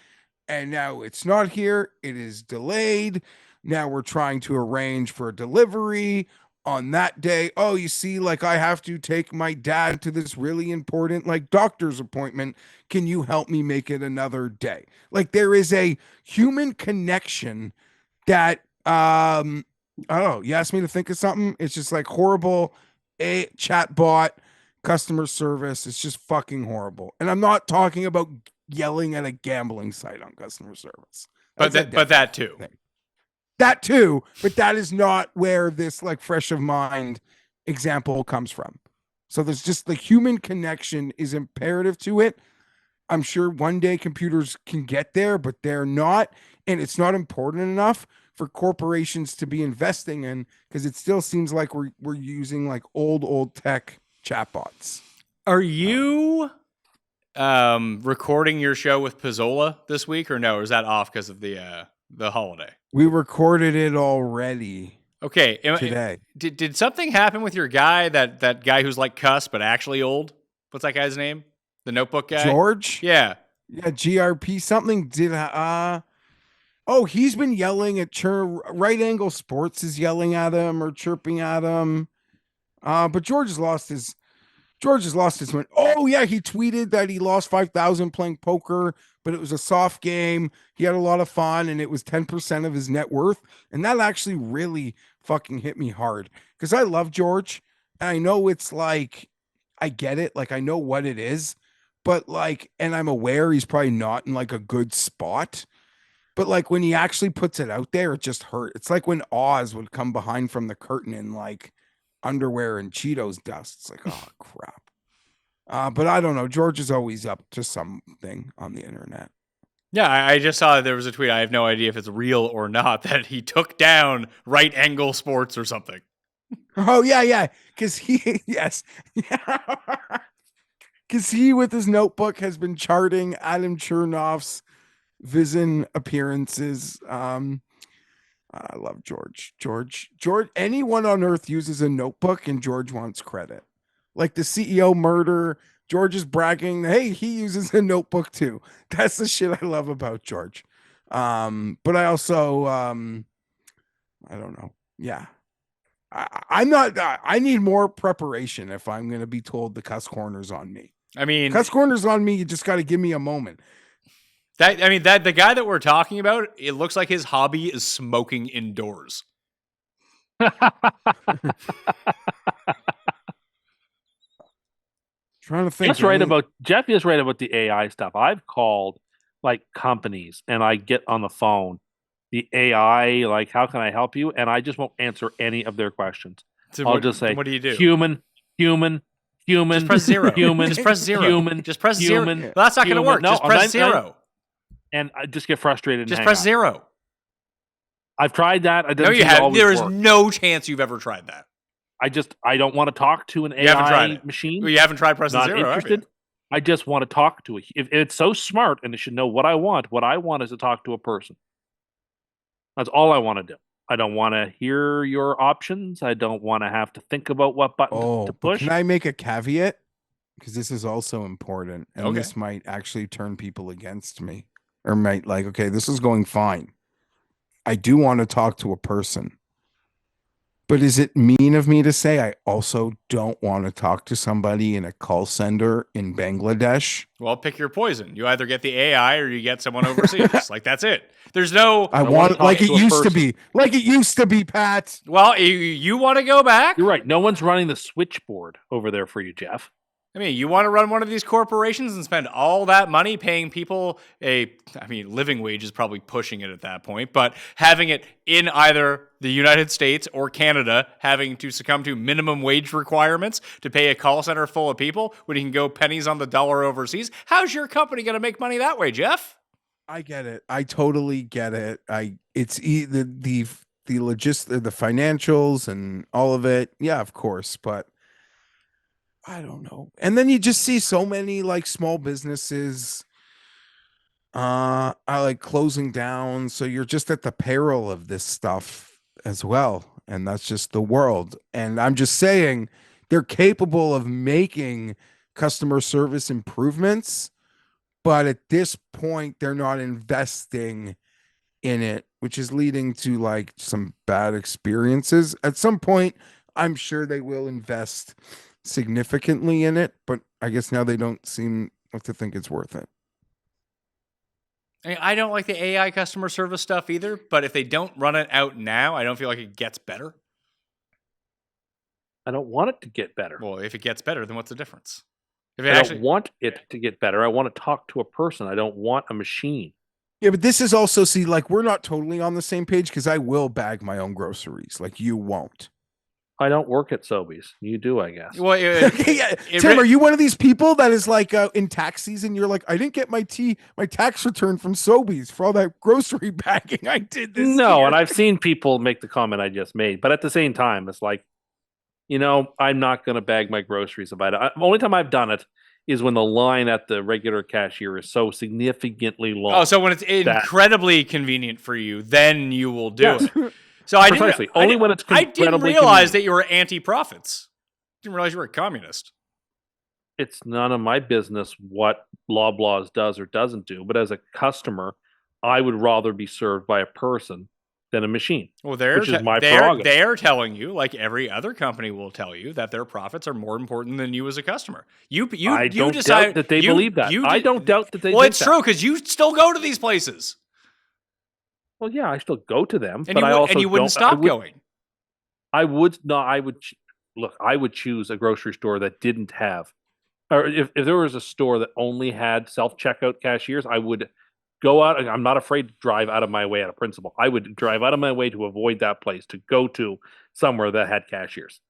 And now it's not here. It is delayed. Now we're trying to arrange for a delivery on that day. Oh, you see, like, I have to take my dad to this really important like doctor's appointment. Can you help me make it another day? Like, there is a human connection that I don't know. You asked me to think of something. It's just like horrible. A chat bot, customer service. It's just fucking horrible. And I'm not talking about yelling at a gambling site on customer service. But that too. Thing. That too, but that is not where this like fresh of mind example comes from. So there's just the human connection is imperative to it. I'm sure one day computers can get there, but they're not. And it's not important enough for corporations to be investing in, because it still seems like we're using like old tech chatbots. Are you recording your show with Pizzola this week, or no? Or is that off because of the holiday? We recorded it already. Okay, today. Did something happen with your guy? That guy who's like Cust but actually old? What's that guy's name? The notebook guy? George? Yeah. Yeah, GRP something did oh, he's been yelling at Right Angle Sports is yelling at him or chirping at him. But George has lost his win. Oh yeah, he tweeted that he lost 5,000 playing poker, but it was a soft game. He had a lot of fun and it was 10% of his net worth. And that actually really fucking hit me hard, because I love George. And I know it's like, I get it. Like, I know what it is, but like, and I'm aware he's probably not in like a good spot. But like, when he actually puts it out there, it just hurt. It's like when Oz would come behind from the curtain in like underwear and Cheetos dust. It's like, oh crap. But I don't know. George is always up to something on the internet. Yeah, I just saw there was a tweet. I have no idea if it's real or not, that he took down Right Angle Sports or something. Oh yeah. Because he, yes. Because he, with his notebook, has been charting Adam Chernoff's Vision appearances. I love George. Anyone on earth uses a notebook and George wants credit. Like the CEO murder, George is bragging, hey, he uses a notebook too. That's the shit I love about George. But I also I don't know. Yeah. I'm not I need more preparation if I'm gonna be told the cuss corner's on me. I mean, cuss corner's on me, you just gotta give me a moment. That the guy that we're talking about, it looks like his hobby is smoking indoors. Trying to think. Jeff is right about the AI stuff. I've called like companies and I get on the phone, the AI, like, how can I help you? And I just won't answer any of their questions. So I'll just say, what do you do? human, human, human. Just press 0. Human. Just press 0. Human. Just press human, 0. Well, that's not going to work. No, just press 0. And I just get frustrated. Just and press hang up. 0. I've tried that. No, you haven't. There is no chance you've ever tried that. I don't want to talk to an You haven't tried AI it. machine. Well, you haven't tried pressing Not 0. interested. I just want to talk to it. If it's so smart and it should know what I want is to talk to a person. That's all I want to do. I don't want to hear your options. I don't want to have to think about what button to but push. can I make a caveat? Because this is also important, and Okay. this might actually turn people against me, or might like, okay, this is going fine. I do want to talk to a person. But is it mean of me to say I also don't want to talk to somebody in a call center in Bangladesh? Well, pick your poison. You either get the AI or you get someone overseas. Like, that's it. There's no. I wanna want talk like it to a used to person. be. Like it used to be, Pat. Well, you want to go back? You're right. No one's running the switchboard over there for you, Jeff. I mean, you want to run one of these corporations and spend all that money paying people living wage is probably pushing it at that point, but having it in either the United States or Canada, having to succumb to minimum wage requirements to pay a call center full of people when you can go pennies on the dollar overseas. How's your company going to make money that way, Jeff? I get it. I totally get it. The financials and all of it. Yeah, of course, but I don't know. And then you just see so many like small businesses I like closing down. So you're just at the peril of this stuff as well. And that's just the world. And I'm just saying they're capable of making customer service improvements, but at this point they're not investing in it, which is leading to like some bad experiences. At some point, I'm sure they will invest significantly in it, but I guess now they don't seem like to think it's worth it. I don't like the AI customer service stuff either, but if they don't run it out now, I don't feel like it gets better. I don't want it to get better. Well, if it gets better, then what's the difference? If I don't want it to get better. I want to talk to a person. I don't want a machine. Yeah, but this is also, see, like we're not totally on the same page because I will bag my own groceries. Like you won't. I don't work at Sobeys. You do, I guess. Well, Tim, are you one of these people that is like in tax season? You're like, I didn't get my tax return from Sobeys for all that grocery bagging I did this No, year. and I've seen people make the comment I just made, but at the same time, it's like, I'm not going to bag my groceries. The only time I've done it is when the line at the regular cashier is so significantly long. Oh, so when it's incredibly convenient for you, then you will do it. So Precisely. When it's I didn't realize that you were anti-profits. Didn't realize you were a communist. It's none of my business what Loblaws does or doesn't do. But as a customer, I would rather be served by a person than a machine. Well, which is my prerogative. They're telling you, like every other company will tell you, that their profits are more important than you as a customer. I don't doubt that they believe that. I don't doubt that they. Well, it's true because you still go to these places. Well, yeah, I still go to them, and but you wouldn't stop going. I would not. I would choose a grocery store that didn't have, or if there was a store that only had self-checkout cashiers, I would go out. I'm not afraid to drive out of my way out of principle. I would drive out of my way to avoid that place to go to somewhere that had cashiers.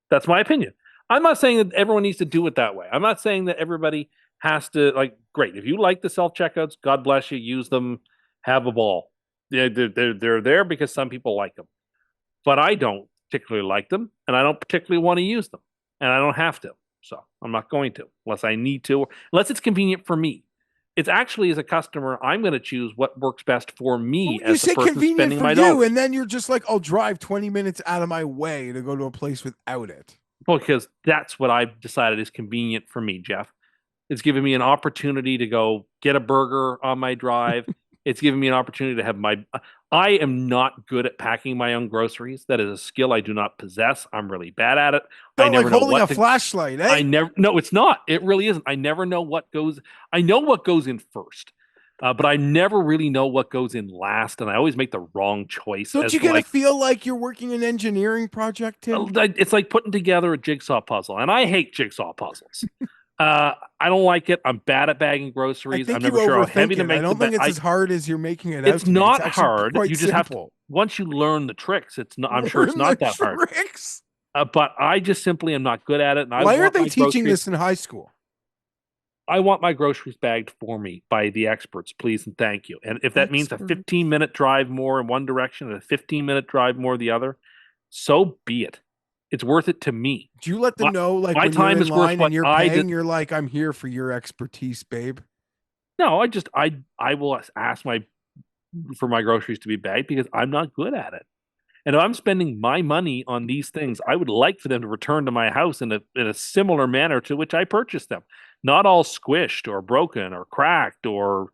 That's my opinion. I'm not saying that everyone needs to do it that way. I'm not saying that everybody has to, great. If you like the self-checkouts, God bless you, use them, have a ball. They're there because some people like them. But I don't particularly like them, and I don't particularly want to use them. And I don't have to. So I'm not going to, unless I need to, unless it's convenient for me. It's actually, as a customer, I'm going to choose what works best for me as the person spending my dollars. And then you're just like, I'll drive 20 minutes out of my way to go to a place without it. Well, because that's what I've decided is convenient for me, Jeff. It's giving me an opportunity to go get a burger on my drive. It's giving me an opportunity to have I am not good at packing my own groceries. That is a skill I do not possess. I'm really bad at it. I never know holding a flashlight. Eh? No, it's not. It really isn't. I never know what goes. I know what goes in first. But I never really know what goes in last, and I always make the wrong choice. Don't as you to, get to like, feel like you're working an engineering project, Tim? it's like putting together a jigsaw puzzle, and I hate jigsaw puzzles. I don't like it. I'm bad at bagging I groceries. I'm think you never sure how heavy overthink to it. I make the don't think bag. it's as hard as you're making it out It's to be. It's not actually hard. quite You just have to. simple. Once you learn the tricks, it's not. I'm sure it's Learn not the that hard. tricks. But I just simply am not good at it, and I Why want aren't they my teaching groceries. this in high school? I want my groceries bagged for me by the experts, please and thank you. And if that means a Experts. 15-minute drive more in one direction and a 15-minute drive more the other, so be it. It's worth it to me. Do you let them My- know, like my when you're time in is worth line what and you're I paying, did. you're like, I'm here for your expertise, babe. No, I will ask for my groceries to be bagged because I'm not good at it. And if I'm spending my money on these things, I would like for them to return to my house in a similar manner to which I purchased them, not all squished or broken or cracked or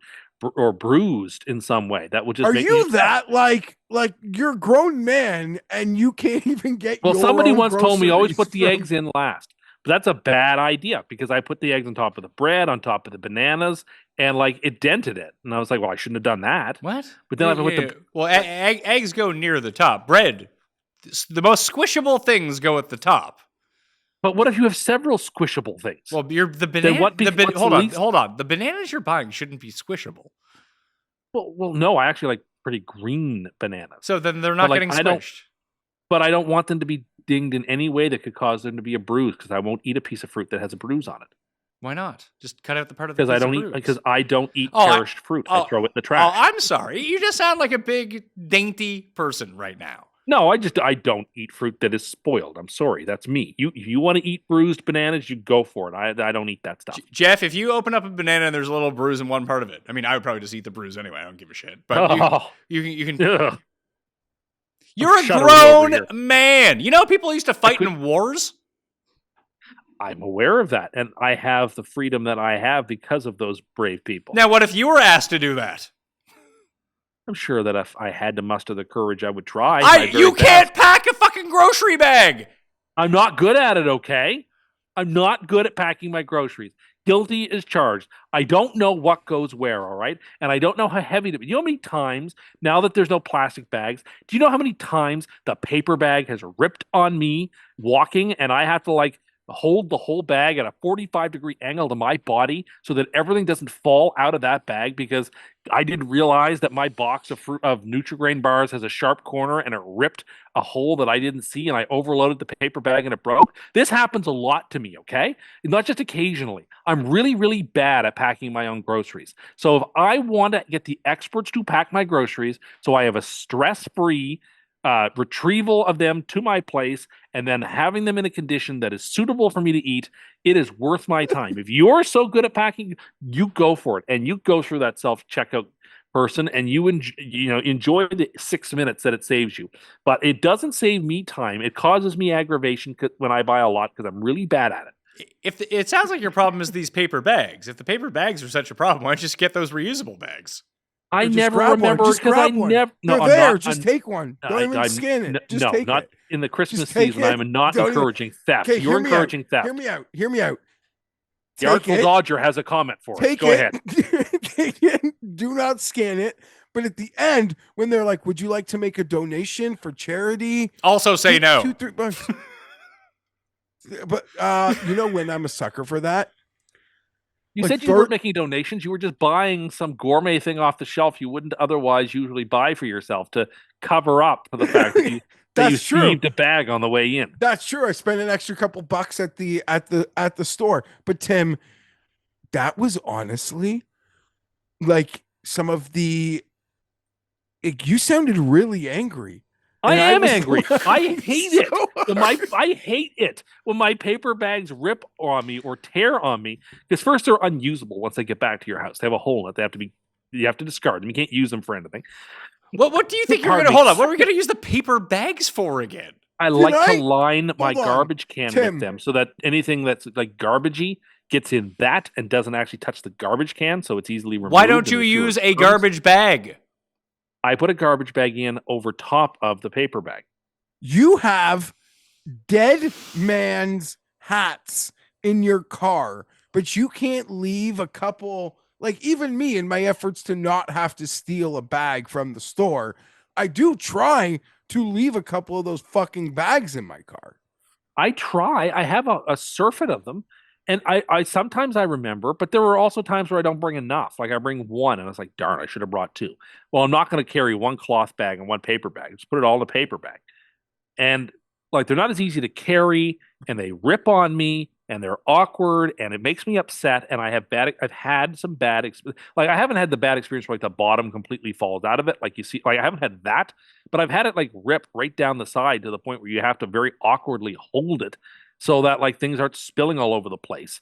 bruised in some way. That would just Are make me you upset. that like you're a grown man and you can't even get Well, your somebody own once told me always groceries put the from eggs in last. But that's a bad idea because I put the eggs on top of the bread, on top of the bananas, and like it dented it. And I was like, well, I shouldn't have done that. What? But then I put the Well, eggs go near the top. Bread, the most squishable things go at the top. But what if you have several squishable things? Well, you're the banana. what what's the Hold on, least- hold on. The bananas you're buying shouldn't be squishable. Well, no, I actually like pretty green bananas. So then they're not like, getting I don't- squished. But I don't want them to be dinged in any way that could cause them to be a bruise because I won't eat a piece of fruit that has a bruise on it. Why not? Just cut out the part of the Because I piece of don't eat bruise. because I don't eat Oh, cherished fruit. I throw it in the Oh, trash. I'm sorry. You just sound like a big dainty person right now. No, I don't eat fruit that is spoiled. I'm sorry, that's me. If you want to eat bruised bananas, you go for it. I don't eat that stuff. Jeff, if you open up a banana and there's a little bruise in one part of it, I mean, I would probably just eat the bruise anyway. I don't give a shit. But Oh, you can. ugh. You're a shuddering over here. grown man. You know people used to fight in wars? I'm aware of that, and I have the freedom that I have because of those brave people. Now, what if you were asked to do that? I'm sure that if I had to muster the courage, I would try. my very You can't best. pack a fucking grocery bag. I'm not good at it, okay? I'm not good at packing my groceries. Guilty is charged. I don't know what goes where, all right? And I don't know how heavy to be. You know how many times, now that there's no plastic bags, do you know how many times the paper bag has ripped on me walking and I have to like hold the whole bag at a 45-degree angle to my body so that everything doesn't fall out of that bag because I didn't realize that my box of Nutri-Grain bars has a sharp corner and it ripped a hole that I didn't see and I overloaded the paper bag and it broke. This happens a lot to me, okay? Not just occasionally. I'm really, really bad at packing my own groceries. So if I want to get the experts to pack my groceries so I have a stress-free retrieval of them to my place and then having them in a condition that is suitable for me to eat, it is worth my time. If you're so good at packing, you go for it and you go through that self-checkout person and you enjoy the 6 minutes that it saves you. But it doesn't save me time. It causes me aggravation when I buy a lot because I'm really bad at it. It sounds like your problem is these paper bags. If the paper bags are such a problem, why don't you just get those reusable bags? I Just never grab one. remember Just because I grab one. never. No, They're I'm there. not. Just I'm, take one. Don't even I'm- scan it. Just no, take not it. in the Christmas take season. it. I'm not Don't even- encouraging theft. Okay, You're hear me out. encouraging theft. Hear me out. Hear me out. The Take Artful it. Dodger has a comment for us. Take Go it. ahead. Take it. Do not scan it. But at the end, when they're like, "Would you like to make a donation for charity?" Also say no. $2-3. But you know when I'm a sucker for that. You Like said you weren't making donations. You were just buying some gourmet thing off the shelf you wouldn't otherwise usually buy for yourself to cover up for the fact that you That's true. thieved a bag on the way in. That's true. I spent an extra couple bucks at the store. But Tim, that was honestly like some of the. You sounded really angry. I And am was angry. like, I hate it. so I hate it when my paper bags rip on me or tear on me. Because first they're unusable once they get back to your house. They have a hole in it. You have to discard them. You can't use them for anything. What do you think you're Pardon going to me. hold on? What are we going to use the paper bags for again? I like I- to line my Hold on, garbage can Tim. with them so that anything that's like garbagey gets in that and doesn't actually touch the garbage can, so it's easily removed. Why don't and you the sewer use a goes. garbage bag? I put a garbage bag in over top of the paper bag. you have dead man's hats in your car, but you can't leave a couple like even me in my efforts to not have to steal a bag from the store, I do try to leave a couple of those fucking bags in my car. I try. I have a surfeit of them. And I sometimes I remember, but there were also times where I don't bring enough. Like I bring one and I was like, darn, I should have brought two. Well, I'm not going to carry one cloth bag and one paper bag. Just put it all in a paper bag. And like they're not as easy to carry and they rip on me and they're awkward and it makes me upset and I've had some bad like I haven't had the bad experience where like the bottom completely falls out of it like you see like I haven't had that, but I've had it like rip right down the side to the point where you have to very awkwardly hold it so that like things aren't spilling all over the place.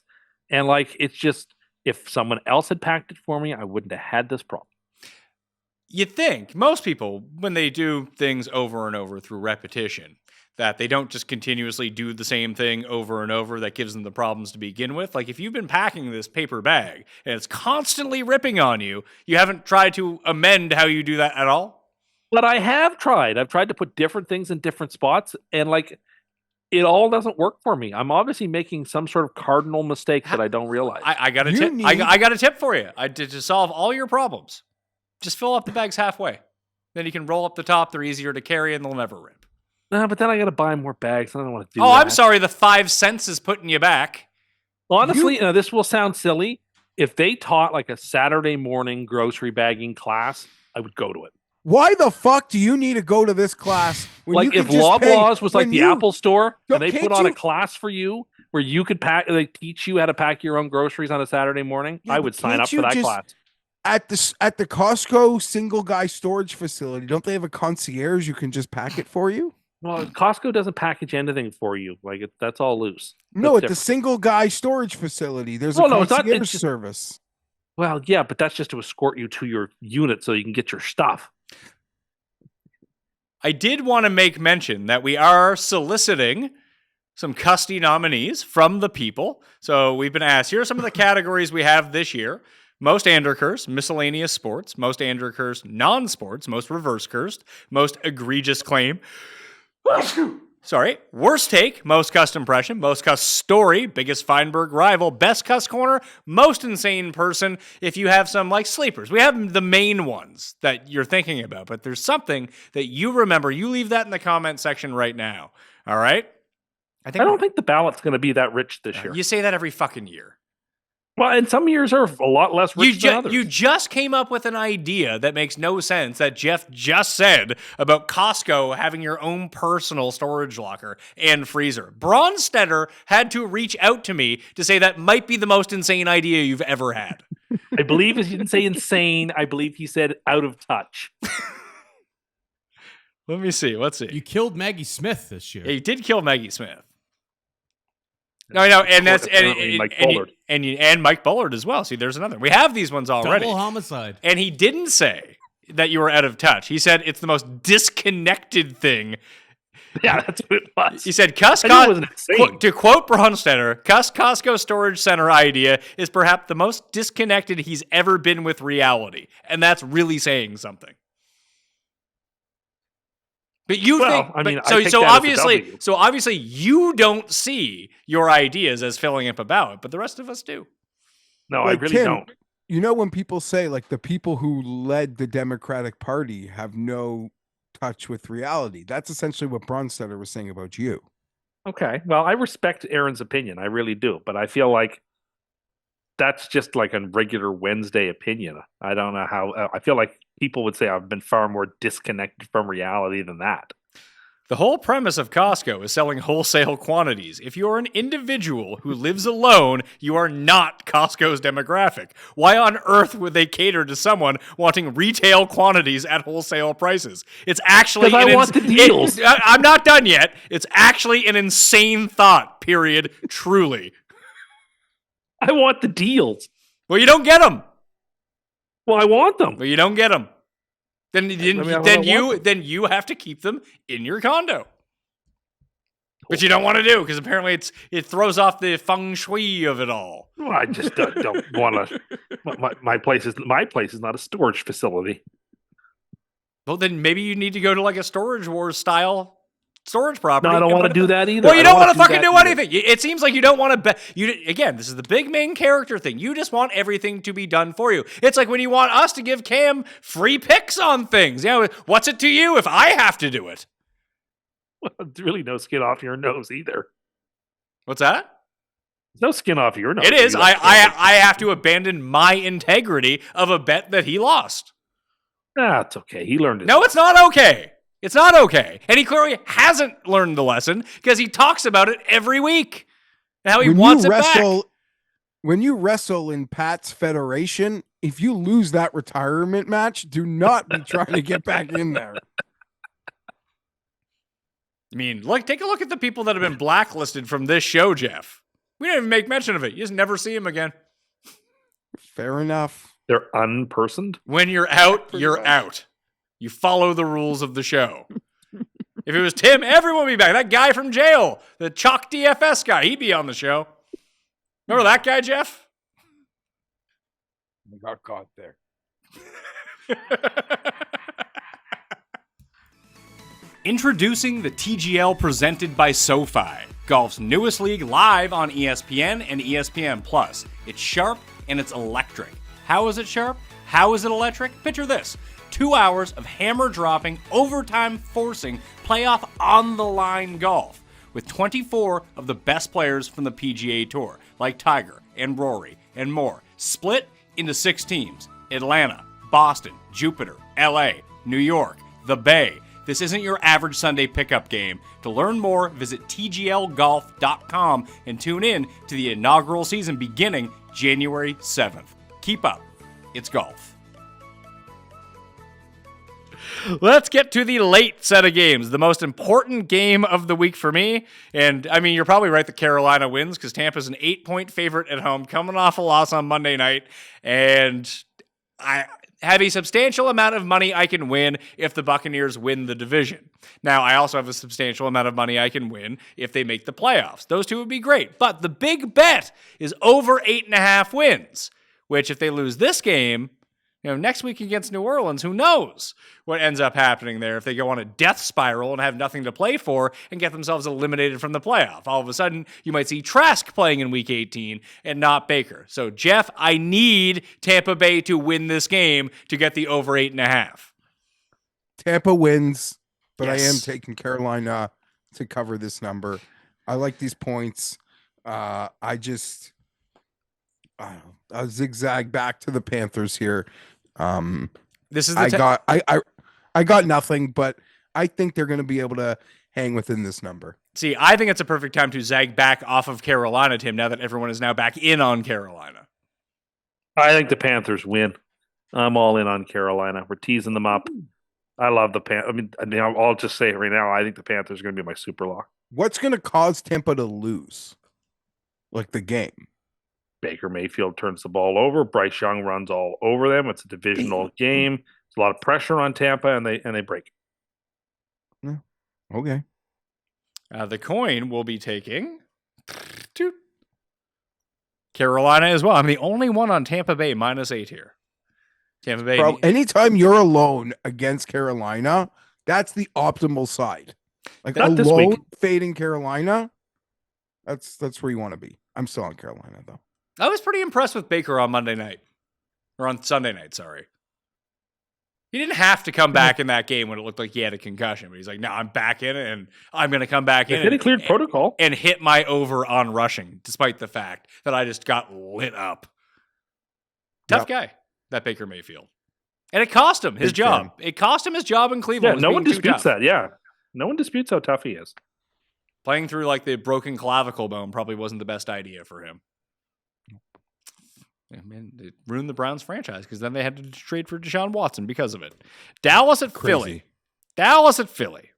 And like it's just if someone else had packed it for me, I wouldn't have had this problem. You'd think most people, when they do things over and over through repetition, that they don't just continuously do the same thing over and over that gives them the problems to begin with. Like if you've been packing this paper bag and it's constantly ripping on you, you haven't tried to amend how you do that at all? But I have tried. I've tried to put different things in different spots and like it all doesn't work for me. I'm obviously making some sort of cardinal mistake that I don't realize. I got a You tip. need- I got a tip for you. To solve all your problems. Just fill up the bags halfway. Then you can roll up the top. They're easier to carry and they'll never rip. No, but then I got to buy more bags. I don't want to do Oh, that. I'm sorry. The 5 cents is putting you back. Honestly, now this will sound silly. If they taught like a Saturday morning grocery bagging class, I would go to it. Why the fuck do you need to go to this class when Like you if could just pay- Loblaws was like when the you- Apple store and they Can't put on a you- class for you where you could pack, they teach you how to pack your own groceries on a Saturday morning, Yeah, I but would sign can't up for you that just- class. at the Costco single guy storage facility, don't they have a concierge who can just pack it for you? Well, Costco doesn't package anything for you. Like that's all loose. No, That's at the different. single guy storage facility, there's a Well, no, it's not- concierge it's just- service. Well, yeah, but that's just to escort you to your unit so you can get your stuff. I did want to make mention that we are soliciting some Custy nominees from the people. So we've been asked, here are some of the categories we have this year. Most Andercursed, miscellaneous sports, most Andercursed non-sports, most reverse cursed, most egregious claim. Sorry, worst take, most Cust impression, most Cust story, biggest Fienberg rival, best Cust corner, most insane person. If you have some like sleepers, we have the main ones that you're thinking about, but there's something that you remember. You leave that in the comment section right now. All right? I don't think the ballot's going to be that rich this year. You say that every fucking year. Well, and some years are a lot less rich than others. You just came up with an idea that makes no sense that Geoff just said about Costco having your own personal storage locker and freezer. Bronstetter had to reach out to me to say that might be the most insane idea you've ever had. I believe he didn't say insane. I believe he said out of touch. Let me see. Let's see. You killed Maggie Smith this year. Yeah, you did kill Maggie Smith. No, and that's Apparently Mike Bullard. and Mike Bullard as well. See, there's another. We have these ones already. Double homicide. And he didn't say that you were out of touch. He said it's the most disconnected thing. Yeah, that's what it was. He said, Cust, I knew it wasn't insane. to quote Bronstetter, Cust Costco Storage Center idea is perhaps the most disconnected he's ever been with reality. And that's really saying something. But you think, I mean, but, I take that as a W. so obviously you don't see your ideas as filling up a ballot, but the rest of us do. No, Like, I really Tim, don't. You know, when people say like the people who led the Democratic Party have no touch with reality, that's essentially what Bronstetter was saying about you. Okay. Well, I respect Aaron's opinion. I really do. But I feel like that's just like a regular Wednesday opinion. I don't know how. I feel like people would say I've been far more disconnected from reality than that. The whole premise of Costco is selling wholesale quantities. If you're an individual who lives alone, you are not Costco's demographic. Why on earth would they cater to someone wanting retail quantities at wholesale prices? It's actually 'Cause I want the deals. I'm not done yet. It's actually an insane thought, period. Truly. I want the deals. Well, you don't get them. Well, I want them. Well, you don't get them. Then want you have to keep them in your condo. Which you don't want to do because apparently it throws off the feng shui of it all. Well, I just don't want to. My place is not a storage facility. Well, then maybe you need to go to like a Storage Wars style storage property. No, I don't and want to put it do there. that either. Well, you I don't want to wanna fucking that do either. anything. It seems like you don't want to bet. Again, this is the big main character thing. You just want everything to be done for you. It's like when you want us to give Cam free picks on things. You know, what's it to you if I have to do it? Well, it's really no skin off your nose either. What's that? No skin off your nose. It is. You I have to abandon my integrity of a bet that he lost. it's okay. He learned it. No, it's not okay. It's not okay. And he clearly hasn't learned the lesson because he talks about it every week. And how he wants it back. When you wrestle in Pat's Federation, if you lose that retirement match, do not be trying to get back in there. I mean, take a look at the people that have been blacklisted from this show, Geoff. We didn't even make mention of it. You just never see him again. Fair enough. They're unpersoned. When you're out, you're out. You follow the rules of the show. If it was Tim, everyone would be back. That guy from jail, the Chalk DFS guy, he'd be on the show. Remember that guy, Geoff? I got caught there. Introducing the TGL presented by SoFi, golf's newest league live on ESPN and ESPN Plus. It's sharp and it's electric. How is it sharp? How is it electric? Picture this. 2 hours of hammer-dropping, overtime-forcing, playoff on-the-line golf with 24 of the best players from the PGA Tour, like Tiger and Rory and more, split into 6 teams: Atlanta, Boston, Jupiter, LA, New York, the Bay. This isn't your average Sunday pickup game. To learn more, visit tglgolf.com and tune in to the inaugural season beginning January 7th. Keep up. It's golf. Let's get to the late set of games, the most important game of the week for me. And, I mean, you're probably right that Carolina wins because Tampa's an 8-point favorite at home, coming off a loss on Monday night. And I have a substantial amount of money I can win if the Buccaneers win the division. Now, I also have a substantial amount of money I can win if they make the playoffs. Those two would be great. But the big bet is over 8.5 wins, which if they lose this game, next week against New Orleans, who knows what ends up happening there if they go on a death spiral and have nothing to play for and get themselves eliminated from the playoff. All of a sudden, you might see Trask playing in Week 18 and not Baker. So, Geoff, I need Tampa Bay to win this game to get the over 8.5. Tampa wins, but Yes. I am taking Carolina to cover this number. I like these points. I'll zigzag back to the Panthers here. This is the I got nothing, but I think they're going to be able to hang within this number. See, I think it's a perfect time to zag back off of Carolina, Tim, now that everyone is now back in on Carolina. I think the Panthers win. I'm all in on Carolina. We're teasing them up. I love the Panthers. I mean, I'll just say it right now. I think the Panthers are going to be my super lock. What's going to cause Tampa to lose? Like the game. Baker Mayfield turns the ball over. Bryce Young runs all over them. It's a divisional game. It's a lot of pressure on Tampa, and they break. Yeah. Okay. The coin will be taking Carolina as well. I'm the only one on Tampa Bay -8 here. Tampa Bay. Bro, anytime you're alone against Carolina, that's the optimal side. Like Not this alone week. fading Carolina, that's where you want to be. I'm still on Carolina though. I was pretty impressed with Baker on Monday night. Or on Sunday night, sorry. He didn't have to come back in that game when it looked like he had a concussion, but he's like, no, I'm back in it, and I'm going to come back in He cleared protocol. and hit my over on rushing, despite the fact that I just got lit up. Tough guy, that Baker Mayfield. And it cost him his Big job. fan. It cost him his job in Cleveland. Yeah, was no being one too disputes tough. that. Yeah. No one disputes how tough he is. Playing through like the broken clavicle bone probably wasn't the best idea for him. Yeah, man, it ruined the Browns franchise because then they had to trade for Deshaun Watson because of it. Dallas at Crazy. Philly. Dallas at Philly.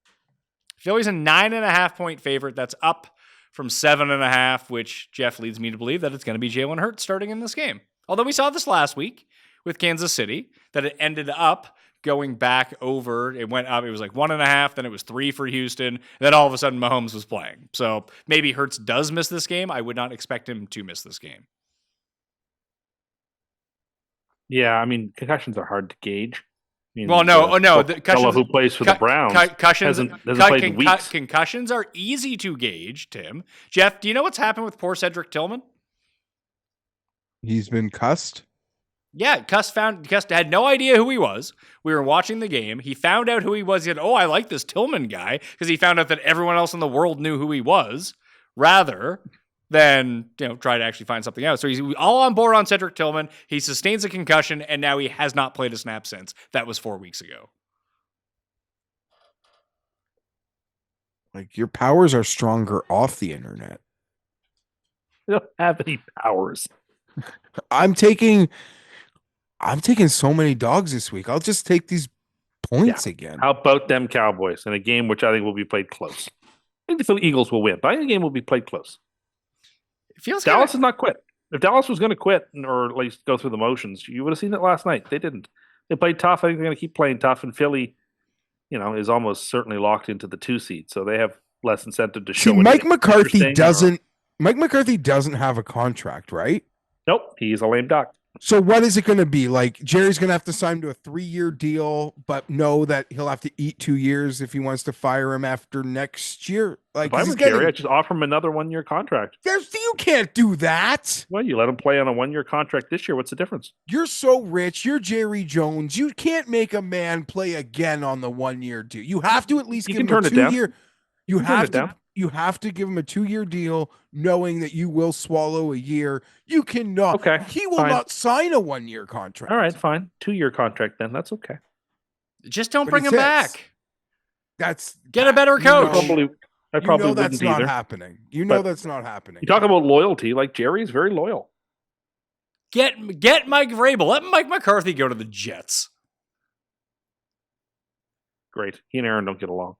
Philly's a 9.5-point favorite. That's up from 7.5, which Geoff leads me to believe that it's going to be Jalen Hurts starting in this game. Although we saw this last week with Kansas City, that it ended up going back over. It went up. It was like 1.5, then it was 3 for Houston. And then all of a sudden Mahomes was playing. So maybe Hurts does miss this game. I would not expect him to miss this game. Yeah, I mean, concussions are hard to gauge. mean, Well, no. The fellow who plays for the Browns hasn't played in weeks. Concussions are easy to gauge, Tim. Geoff, do you know what's happened with poor Cedric Tillman? He's been cussed. Yeah, Cust had no idea who he was. We were watching the game. He found out who he was. He said, I like this Tillman guy, because he found out that everyone else in the world knew who he was, rather than try to actually find something else. So he's all on board on Cedric Tillman. He sustains a concussion, and now he has not played a snap since. That was 4 weeks ago. Like, your powers are stronger off the internet. You don't have any powers. I'm taking so many dogs this week. I'll just take these points again. How about them Cowboys in a game which I think will be played close? I think the Eagles will win, but I think the game will be played close. It feels Dallas has not quit. If Dallas was going to quit or at least go through the motions, you would have seen it last night. They didn't. They played tough. I think they're going to keep playing tough. And Philly, is almost certainly locked into the 2 seed, so they have less incentive to show. See, Mike McCarthy doesn't have a contract, right? Nope, he's a lame duck. So what is it going to be? Like, Jerry's going to have to sign to a 3-year deal, but know that he'll have to eat 2 years if he wants to fire him after next year. Like, if I were Jerry, I just offer him another 1-year contract. You can't do that. Well, you let him play on a 1-year contract this year. What's the difference? You're so rich. You're Jerry Jones. You can't make a man play again on the 1-year deal. You have to at least give him a 2-year. You have to give him a 2-year deal, knowing that you will swallow a year. You cannot. Okay, he will not sign a 1-year contract. All right, fine. 2-year contract then. That's okay. Just don't bring him back. Get a better coach. I probably that's wouldn't not either. happening. That's not happening. You talk about loyalty. Like, Jerry's very loyal. Get Mike Vrabel. Let Mike McCarthy go to the Jets. Great. He and Aaron don't get along.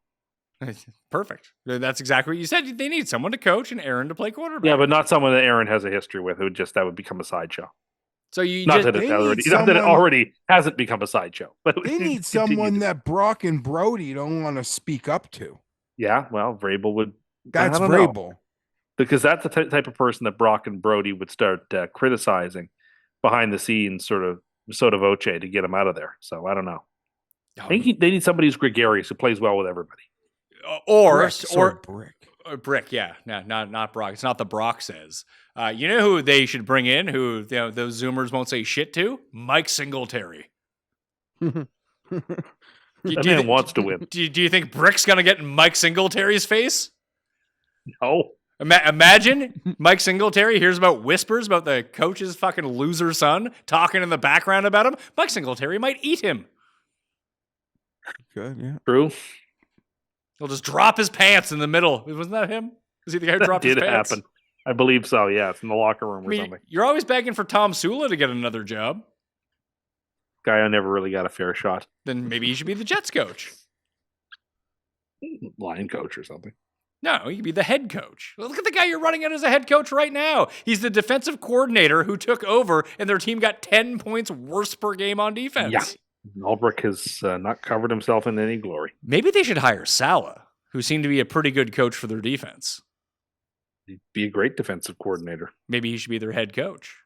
Perfect. That's exactly what you said. They need someone to coach and Aaron to play quarterback. Yeah, but not someone that Aaron has a history with. That would become a sideshow. So not that it already hasn't become a sideshow. But they need someone that Brock and Brody don't want to speak up to. Yeah, well, Vrabel would. That's Vrabel. Because that's the type of person that Brock and Brody would start criticizing behind the scenes, sort of sotto voce, to get him out of there. So I don't know. I think they need somebody who's gregarious, who plays well with everybody. Or Brick. Yeah, not Brock. It's not the Brock says. You know who they should bring in? Who those Zoomers won't say shit to? Mike Singletary. That man wants to win. Do you think Brick's gonna get in Mike Singletary's face? No. Imagine Mike Singletary hears about whispers about the coach's fucking loser son talking in the background about him. Mike Singletary might eat him. Good, yeah. True. He'll just drop his pants in the middle. Wasn't that him? Was he the guy who dropped his pants? Happen. I believe so, yeah. It's in the locker room or something. You're always begging for Tom Sula to get another job. Guy I never really got a fair shot. Then maybe he should be the Jets coach. Line coach or something. No, he could be the head coach. Look at the guy you're running out as a head coach right now. He's the defensive coordinator who took over, and their team got 10 points worse per game on defense. Yeah. Ulbrich has not covered himself in any glory. Maybe they should hire Saleh, who seemed to be a pretty good coach for their defense. He'd be a great defensive coordinator. Maybe he should be their head coach.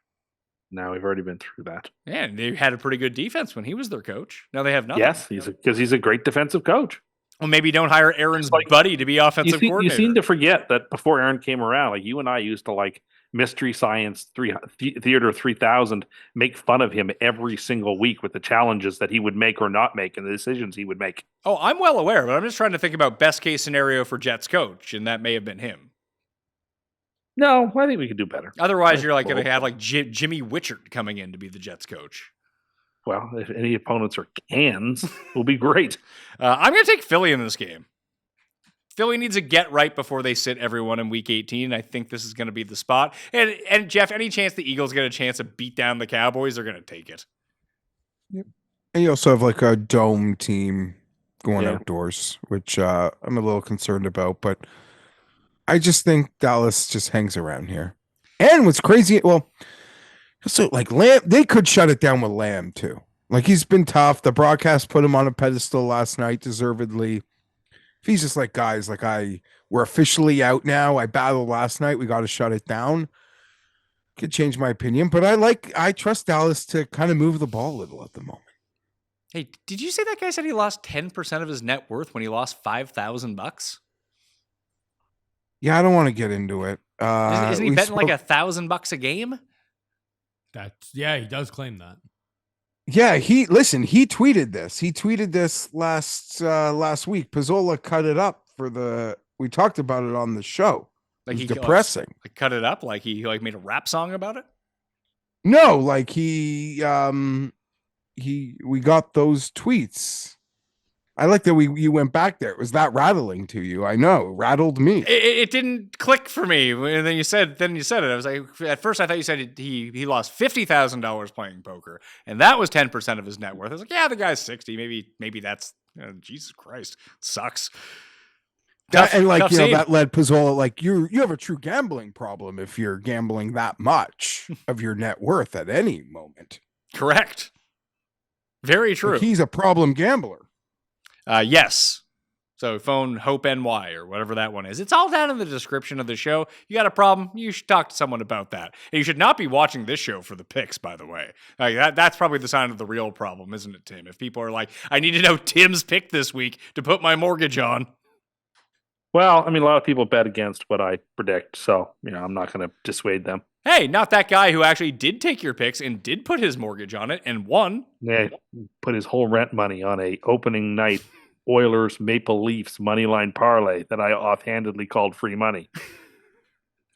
Now we've already been through that. Yeah, and they had a pretty good defense when he was their coach. Now they have nothing. Yes, because he's a great defensive coach. Well, maybe don't hire Aaron's buddy to be offensive coordinator. You seem to forget that before Aaron came around, like, you and I used to, like, Mystery Science Theater 3000 make fun of him every single week with the challenges that he would make or not make and the decisions he would make. Oh, I'm well aware, but I'm just trying to think about best case scenario for Jets coach, and that may have been him. No, I think we could do better. Otherwise, you're like going to have like Jimmy Witchert coming in to be the Jets coach. Well, if any opponents are cans, will be great. I'm going to take Philly in this game. Philly needs a get right before they sit everyone in Week 18. I think this is going to be the spot. And Geoff, any chance the Eagles get a chance to beat down the Cowboys, they're going to take it. Yep. And you also have like a dome team going outdoors, which I'm a little concerned about. But I just think Dallas just hangs around here. And what's crazy, well, so like Lamb, they could shut it down with Lamb too. Like, he's been tough. The broadcast put him on a pedestal last night, deservedly. If he's just like, guys, like, we're officially out now. I battled last night. We got to shut it down. Could change my opinion, but I trust Dallas to kind of move the ball a little at the moment. Hey, did you say that guy said he lost 10% of his net worth when he lost $5,000? Yeah, I don't want to get into it. Isn't he we betting like spoke- $1,000 a game? He does claim that. Yeah, he tweeted this. He tweeted this last week. Pizzola cut it up we talked about it on the show. Like It was he depressing. Like cut it up, like he like made a rap song about it. No, like we got those tweets. I like that you went back there. Was that rattling to you? I know, it rattled me. It didn't click for me, and then you said it. I was like, at first I thought you said he lost $50,000 playing poker, and that was 10% of his net worth. I was like, yeah, the guy's 60. Maybe that's Jesus Christ, sucks. And like tough you know, scene. that led Pizzola like you have a true gambling problem if you're gambling that much of your net worth at any moment. Correct. Very true. Like, he's a problem gambler. Yes. So phone Hope NY or whatever that one is. It's all down in the description of the show. You got a problem? You should talk to someone about that. And you should not be watching this show for the picks, by the way. Like that's probably the sign of the real problem, isn't it, Tim? If people are like, I need to know Tim's pick this week to put my mortgage on. Well, I mean, a lot of people bet against what I predict, so I'm not going to dissuade them. Hey, not that guy who actually did take your picks and did put his mortgage on it and won. Yeah, put his whole rent money on a opening night Oilers Maple Leafs money line parlay that I offhandedly called free money.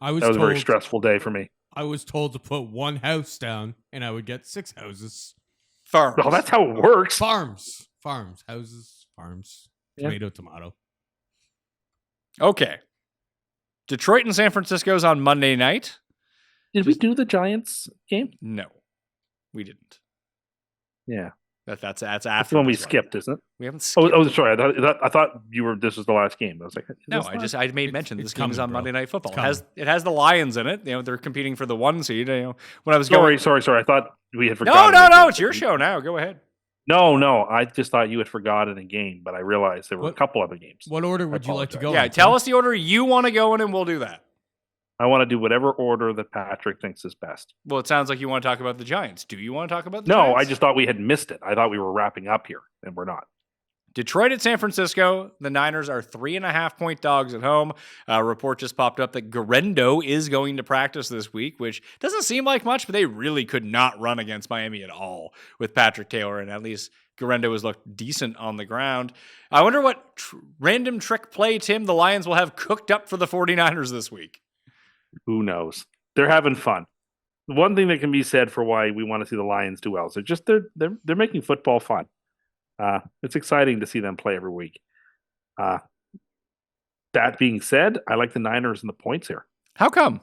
That was a very stressful day for me. I was told to put one house down, and I would get 6 houses. Farms. Well, that's how it works. Farms, houses, farms. Yeah. Tomato. Okay. Detroit and San Francisco's on Monday night. Did we do the Giants game? No, we didn't. Yeah. That's That's after the one we this skipped, isn't it? We haven't skipped. Oh, sorry. I thought this was the last game. I was like, No, I made mention this game is coming, on bro. Monday Night Football. It's It has the Lions in it. They're competing for the 1 seed. When I was Sorry. going, I thought we had forgotten. no, it's your show now. Go ahead. No. I just thought you had forgotten a game, but I realized there were a couple other games. What order would you like to go? Yeah, in, tell Tim? us the order you want to go in, and we'll do that. I want to do whatever order that Patrick thinks is best. Well, it sounds like you want to talk about the Giants. Do you want to talk about the No, Giants? I just thought we had missed it. I thought we were wrapping up here, and we're not. Detroit at San Francisco. The Niners are 3.5-point dogs at home. A report just popped up that Guerrero is going to practice this week, which doesn't seem like much, but they really could not run against Miami at all with Patrick Taylor, and at least Guerrero has looked decent on the ground. I wonder what random trick play, Tim, the Lions will have cooked up for the 49ers this week. Who knows? They're having fun. One thing that can be said for why we want to see the Lions do well is they're making football fun. It's exciting to see them play every week. That being said, I like the Niners and the points here. How come?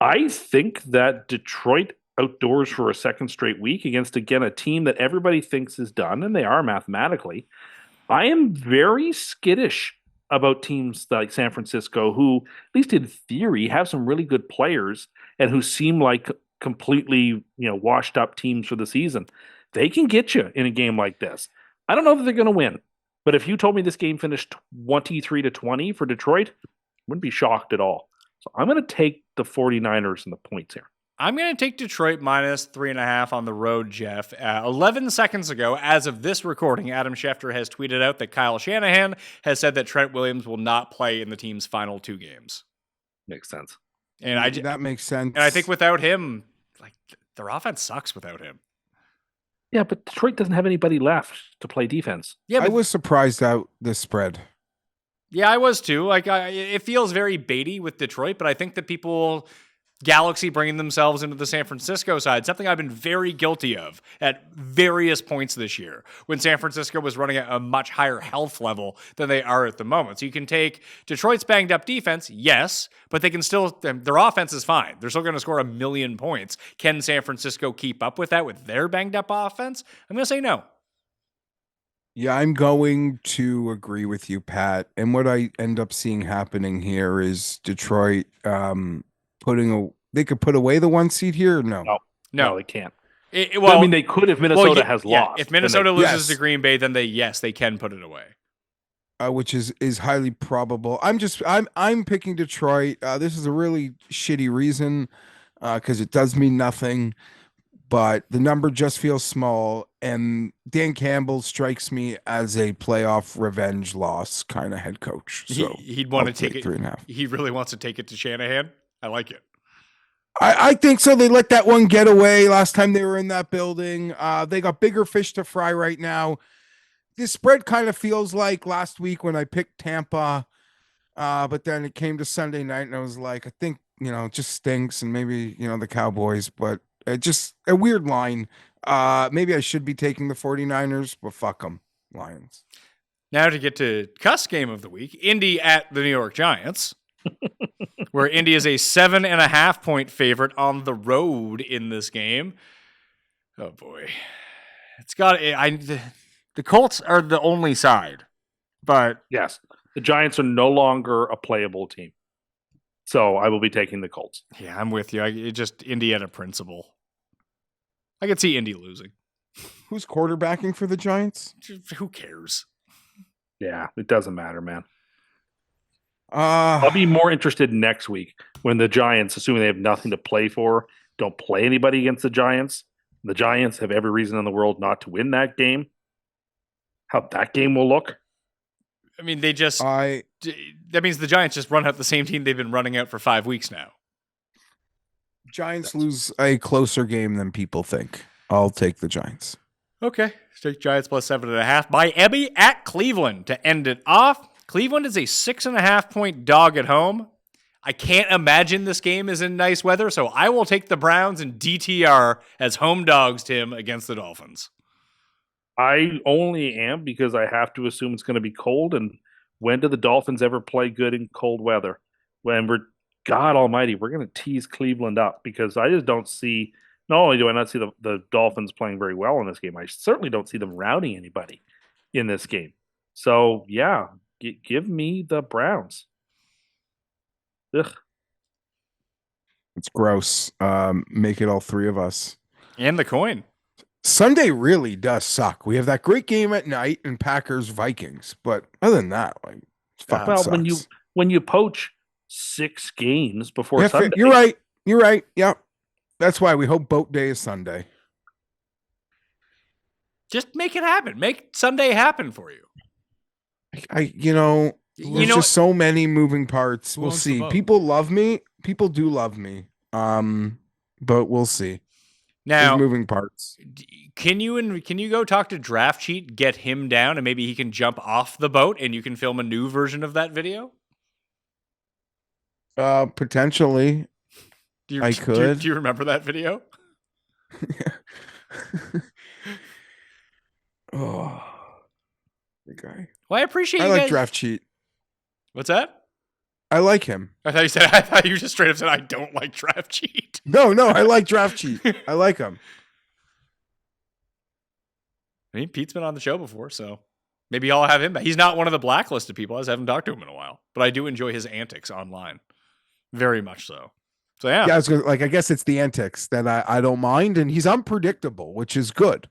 I think that Detroit outdoors for a second straight week against, again, a team that everybody thinks is done, and they are mathematically. I am very skittish about teams like San Francisco, who, at least in theory, have some really good players and who seem like completely, washed up teams for the season. They can get you in a game like this. I don't know that they're going to win, but if you told me this game finished 23-20 for Detroit, I wouldn't be shocked at all. So I'm going to take the 49ers and the points here. I'm going to take Detroit minus 3.5 on the road, Geoff. 11 seconds ago, as of this recording, Adam Schefter has tweeted out that Kyle Shanahan has said that Trent Williams will not play in the team's final 2 games. Makes sense. And That makes sense. And I think without him, their offense sucks without him. Yeah, but Detroit doesn't have anybody left to play defense. Yeah, I was surprised out this spread. Yeah, I was too. It feels very baity with Detroit, but I think that people Galaxy bringing themselves into the San Francisco side, something I've been very guilty of at various points this year when San Francisco was running at a much higher health level than they are at the moment. So you can take Detroit's banged up defense, yes, but they can still, their offense is fine. They're still going to score 1 million points. Can San Francisco keep up with that with their banged up offense? I'm going to say no. Yeah, I'm going to agree with you, Pat. And what I end up seeing happening here is Detroit they could put away the 1 seed here or no? No, they can't. Well, I mean, they could if Minnesota has lost. If Minnesota loses Yes. to Green Bay, then they can put it away. Which is highly probable. I'm picking Detroit. This is a really shitty reason because it does mean nothing. but the number just feels small. And Dan Campbell strikes me as a playoff revenge loss kind of head coach. So He'd want to I'll take it. 3.5. He really wants to take it to Shanahan. I like it. I think so. They let that one get away last time they were in that building. They got bigger fish to fry right now. This spread kind of feels like last week when I picked Tampa, but then it came to Sunday night and I was like, I think, it just stinks and maybe, the Cowboys, but it just a weird line. Maybe I should be taking the 49ers, but fuck them, Lions. Now to get to Cust game of the week, Indy at the New York Giants. Where Indy is a 7.5 point favorite on the road in this game. Oh boy, the Colts are the only side, but Yes, the Giants are no longer a playable team. So I will be taking the Colts. yeah, I'm with you. It just Indiana principle. I could see Indy losing. Who's quarterbacking for the Giants? Who cares? Yeah, it doesn't matter, man. Uh, I'll be more interested next week when the Giants, assuming they have nothing to play for, don't play anybody against the Giants. The Giants have every reason in the world not to win that game. How that game will look. I mean, that means the Giants just run out the same team they've been running out for 5 weeks now. Giants lose a closer game than people think. I'll take the Giants. Okay, take Giants plus 7.5. Miami at Cleveland to end it off. Cleveland is a 6.5 point dog at home. I can't imagine this game is in nice weather, so I will take the Browns and DTR as home dogs, Tim, against the Dolphins. I only am because I have to assume it's going to be cold. And when do the Dolphins ever play good in cold weather? When God almighty, we're going to tease Cleveland up because I just don't see, not only do I not see the Dolphins playing very well in this game, I certainly don't see them routing anybody in this game. So, yeah, give me the Browns. Ugh. It's gross. Make it all three of us. And the coin. Sunday really does suck. We have that great game at night in Packers Vikings, but other than that, like, fucking Well, sucks. when you poach 6 games before Yeah, Sunday, you're right. You're right. Yep. That's why we hope boat day is Sunday. Just make it happen. Make Sunday happen for you. There's just so many moving parts. Who We'll owns the see. boat? People love me. People do love me. But we'll see. Now, There's moving parts. can you go talk to Draft Cheat, get him down, and maybe he can jump off the boat and you can film a new version of that video? Potentially. I could. Do you remember that video? Oh, the guy. Well, I appreciate I you like guys. Draft Cheat. What's that? I like him. I thought you just straight up said I don't like Draft Cheat. No, I like Draft Cheat. I like him. I mean, Pete's been on the show before, so maybe I'll have him back. He's not one of the blacklisted people. I just haven't talked to him in a while, but I do enjoy his antics online, very much so. So yeah, Yeah, I was gonna, I guess it's the antics that I don't mind, and he's unpredictable, which is good.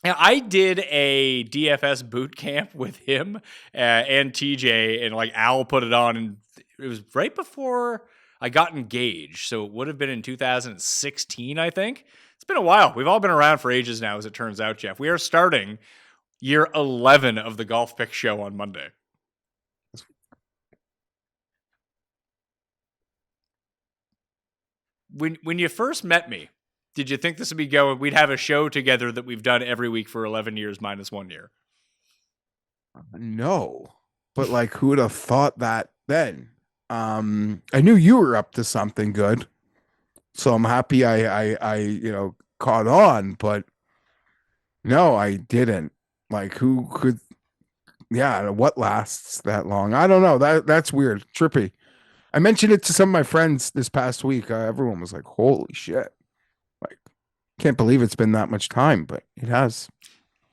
Yeah, I did a DFS boot camp with him and TJ, and like Al put it on, and it was right before I got engaged, so it would have been in 2016, I think. It's been a while. We've all been around for ages now, as it turns out, Geoff. We are starting year 11 of the Golf Pick Show on Monday. When you first met me, did you think this would be going? We'd have a show together that we've done every week for 11 years minus 1 year. No, but like, who would have thought that then? I knew you were up to something good, so I'm happy I caught on, but no, I didn't. Like, who could? Yeah, what lasts that long? I don't know. That's weird, trippy. I mentioned it to some of my friends this past week. Everyone was like, "Holy shit!" Like, can't believe it's been that much time, but it has.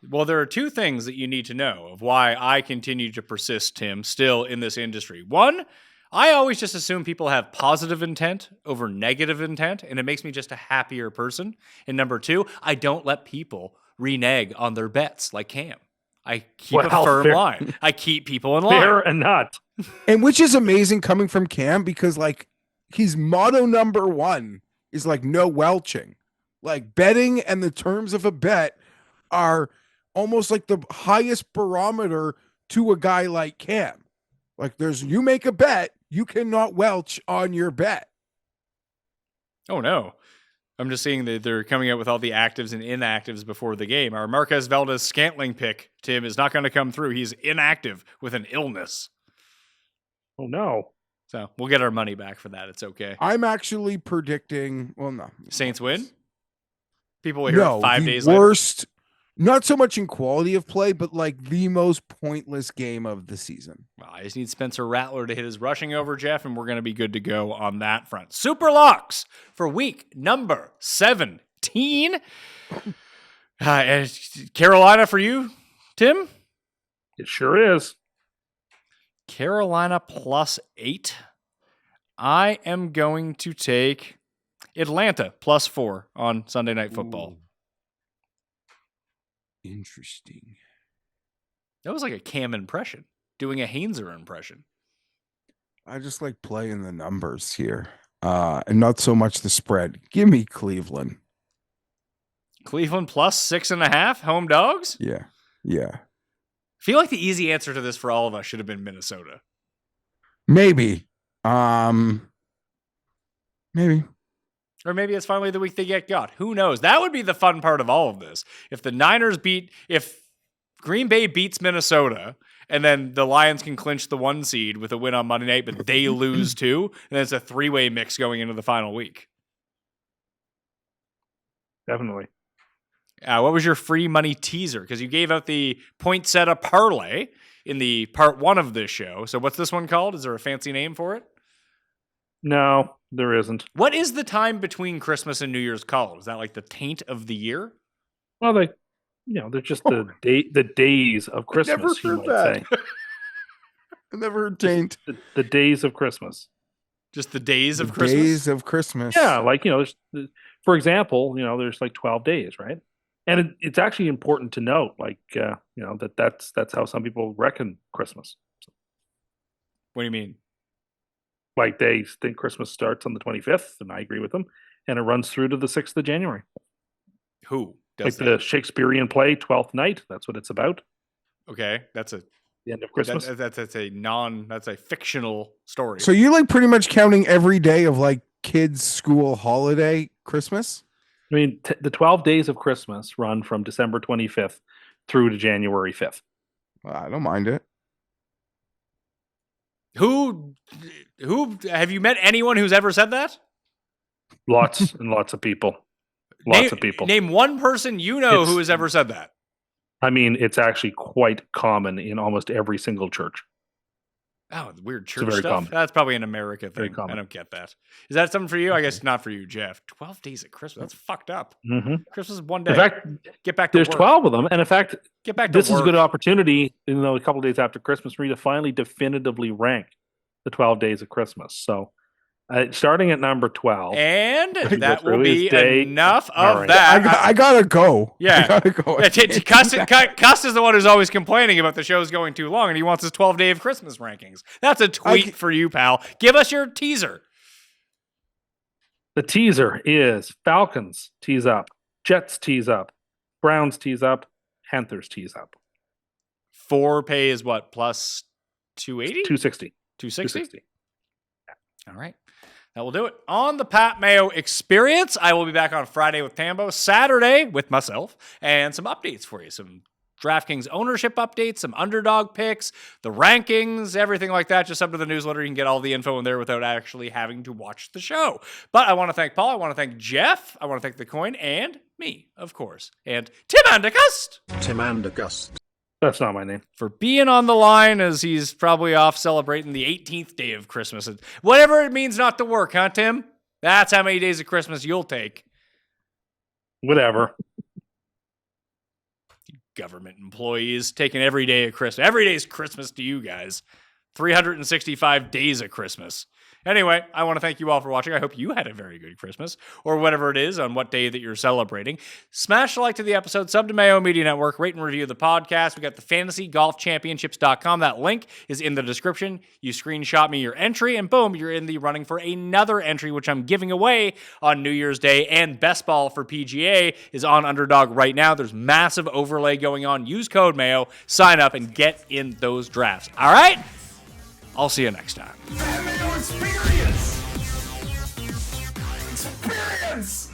Well, there are two things that you need to know of why I continue to persist, Tim, still in this industry. One, I always just assume people have positive intent over negative intent, and it makes me just a happier person. And number two, I don't let people renege on their bets like Cam. I keep a Well, firm fair. line. I keep people in line. fair and not. And which is amazing coming from Cam, because like his motto number one is like no welching. Like betting and the terms of a bet are almost like the highest barometer to a guy like Cam. Like you make a bet, you cannot welch on your bet. Oh, no. I'm just seeing that they're coming out with all the actives and inactives before the game. Our Marquez Valdez Scantling pick, Tim, is not going to come through. He's inactive with an illness. Oh no. So we'll get our money back for that. It's okay. I'm actually predicting, well, no. Saints win? People will hear it 5 days worst, not so much in quality of play, but like the most pointless game of the season. Well, I just need Spencer Rattler to hit his rushing over, Geoff, and we're going to be good to go on that front. Super locks for week number 17. Carolina for you, Tim? It sure is. Carolina +8. I am going to take Atlanta +4 on Sunday Night Football. Ooh. Interesting. That was like a Cam impression, doing a Hainzer impression. I just like playing the numbers here, and not so much the spread. Give me Cleveland. Cleveland +6.5 home dogs? Yeah. I feel like the easy answer to this for all of us should have been Minnesota. Maybe. Maybe. Or maybe it's finally the week they get got. Who knows? That would be the fun part of all of this. If Green Bay beats Minnesota and then the Lions can clinch the 1 seed with a win on Monday night, but they lose too, and then it's a 3-way mix going into the final week. Definitely. What was your free money teaser? Because you gave out the poinsettia parlay in the part 1 of this show. So what's this one called? Is there a fancy name for it? No, there isn't. What is the time between Christmas and New Year's called? Is that like the taint of the year? Well, they're just the days of Christmas. Never heard that. I never heard taint. The days of Christmas. Just the days of Christmas? Days of Christmas. Yeah, like, for example, there's like 12 days, right? And it's actually important to note, like, that's how some people reckon Christmas. What do you mean? Like, they think Christmas starts on the 25th, and I agree with them, and it runs through to the 6th of January. Who does like that? The Shakespearean play, Twelfth Night. That's what it's about. Okay, that's the end of Christmas. That's a fictional story. So you like pretty much counting every day of like kids' school holiday Christmas? I mean, the 12 days of Christmas run from December 25th through to January 5th. I don't mind it. Who have you met anyone who's ever said that? Lots and lots of people. Lots of people. Name one person who has ever said that. I mean, it's actually quite common in almost every single church. Oh, weird church stuff. Common. That's probably an America thing. Very common. I don't get that. Is that something for you? I guess not for you, Geoff. 12 days at Christmas. That's fucked up. Mm-hmm. Christmas is one day. In fact, get back to there's work. 12 of them. And in fact, get back to this work. is a good opportunity, a couple of days after Christmas, for me to finally definitively rank the 12 days of Christmas. So starting at number 12. And that will be enough of that. I gotta go. Yeah. I gotta go. Cust is the one who's always complaining about the show's going too long, and he wants his 12-day of Christmas rankings. That's a tweet for you, pal. Give us your teaser. The teaser is Falcons tease up, Jets tease up, Browns tease up, Panthers tease up. 4 pay is what? Plus 280? 260. 260? All right. That will do it. On the Pat Mayo Experience, I will be back on Friday with Tambo, Saturday with myself, and some updates for you. Some DraftKings ownership updates, some underdog picks, the rankings, everything like that. Just up to the newsletter. You can get all the info in there without actually having to watch the show. But I want to thank Paul. I want to thank Geoff. I want to thank the coin and me, of course. And Tim Cust. Tim Cust. That's not my name. For being on the line as he's probably off celebrating the 18th day of Christmas. Whatever it means not to work, huh, Tim? That's how many days of Christmas you'll take. Whatever. Government employees taking every day of Christmas. Every day is Christmas to you guys. 365 days of Christmas. Anyway, I want to thank you all for watching. I hope you had a very good Christmas, or whatever it is on what day that you're celebrating. Smash a like to the episode, sub to Mayo Media Network, rate and review the podcast. We got the fantasygolfchampionships.com. That link is in the description. You screenshot me your entry, and boom, you're in the running for another entry, which I'm giving away on New Year's Day. And Best Ball for PGA is on Underdog right now. There's massive overlay going on. Use code Mayo, sign up, and get in those drafts. All right? I'll see you next time. Mayo experience! Experience!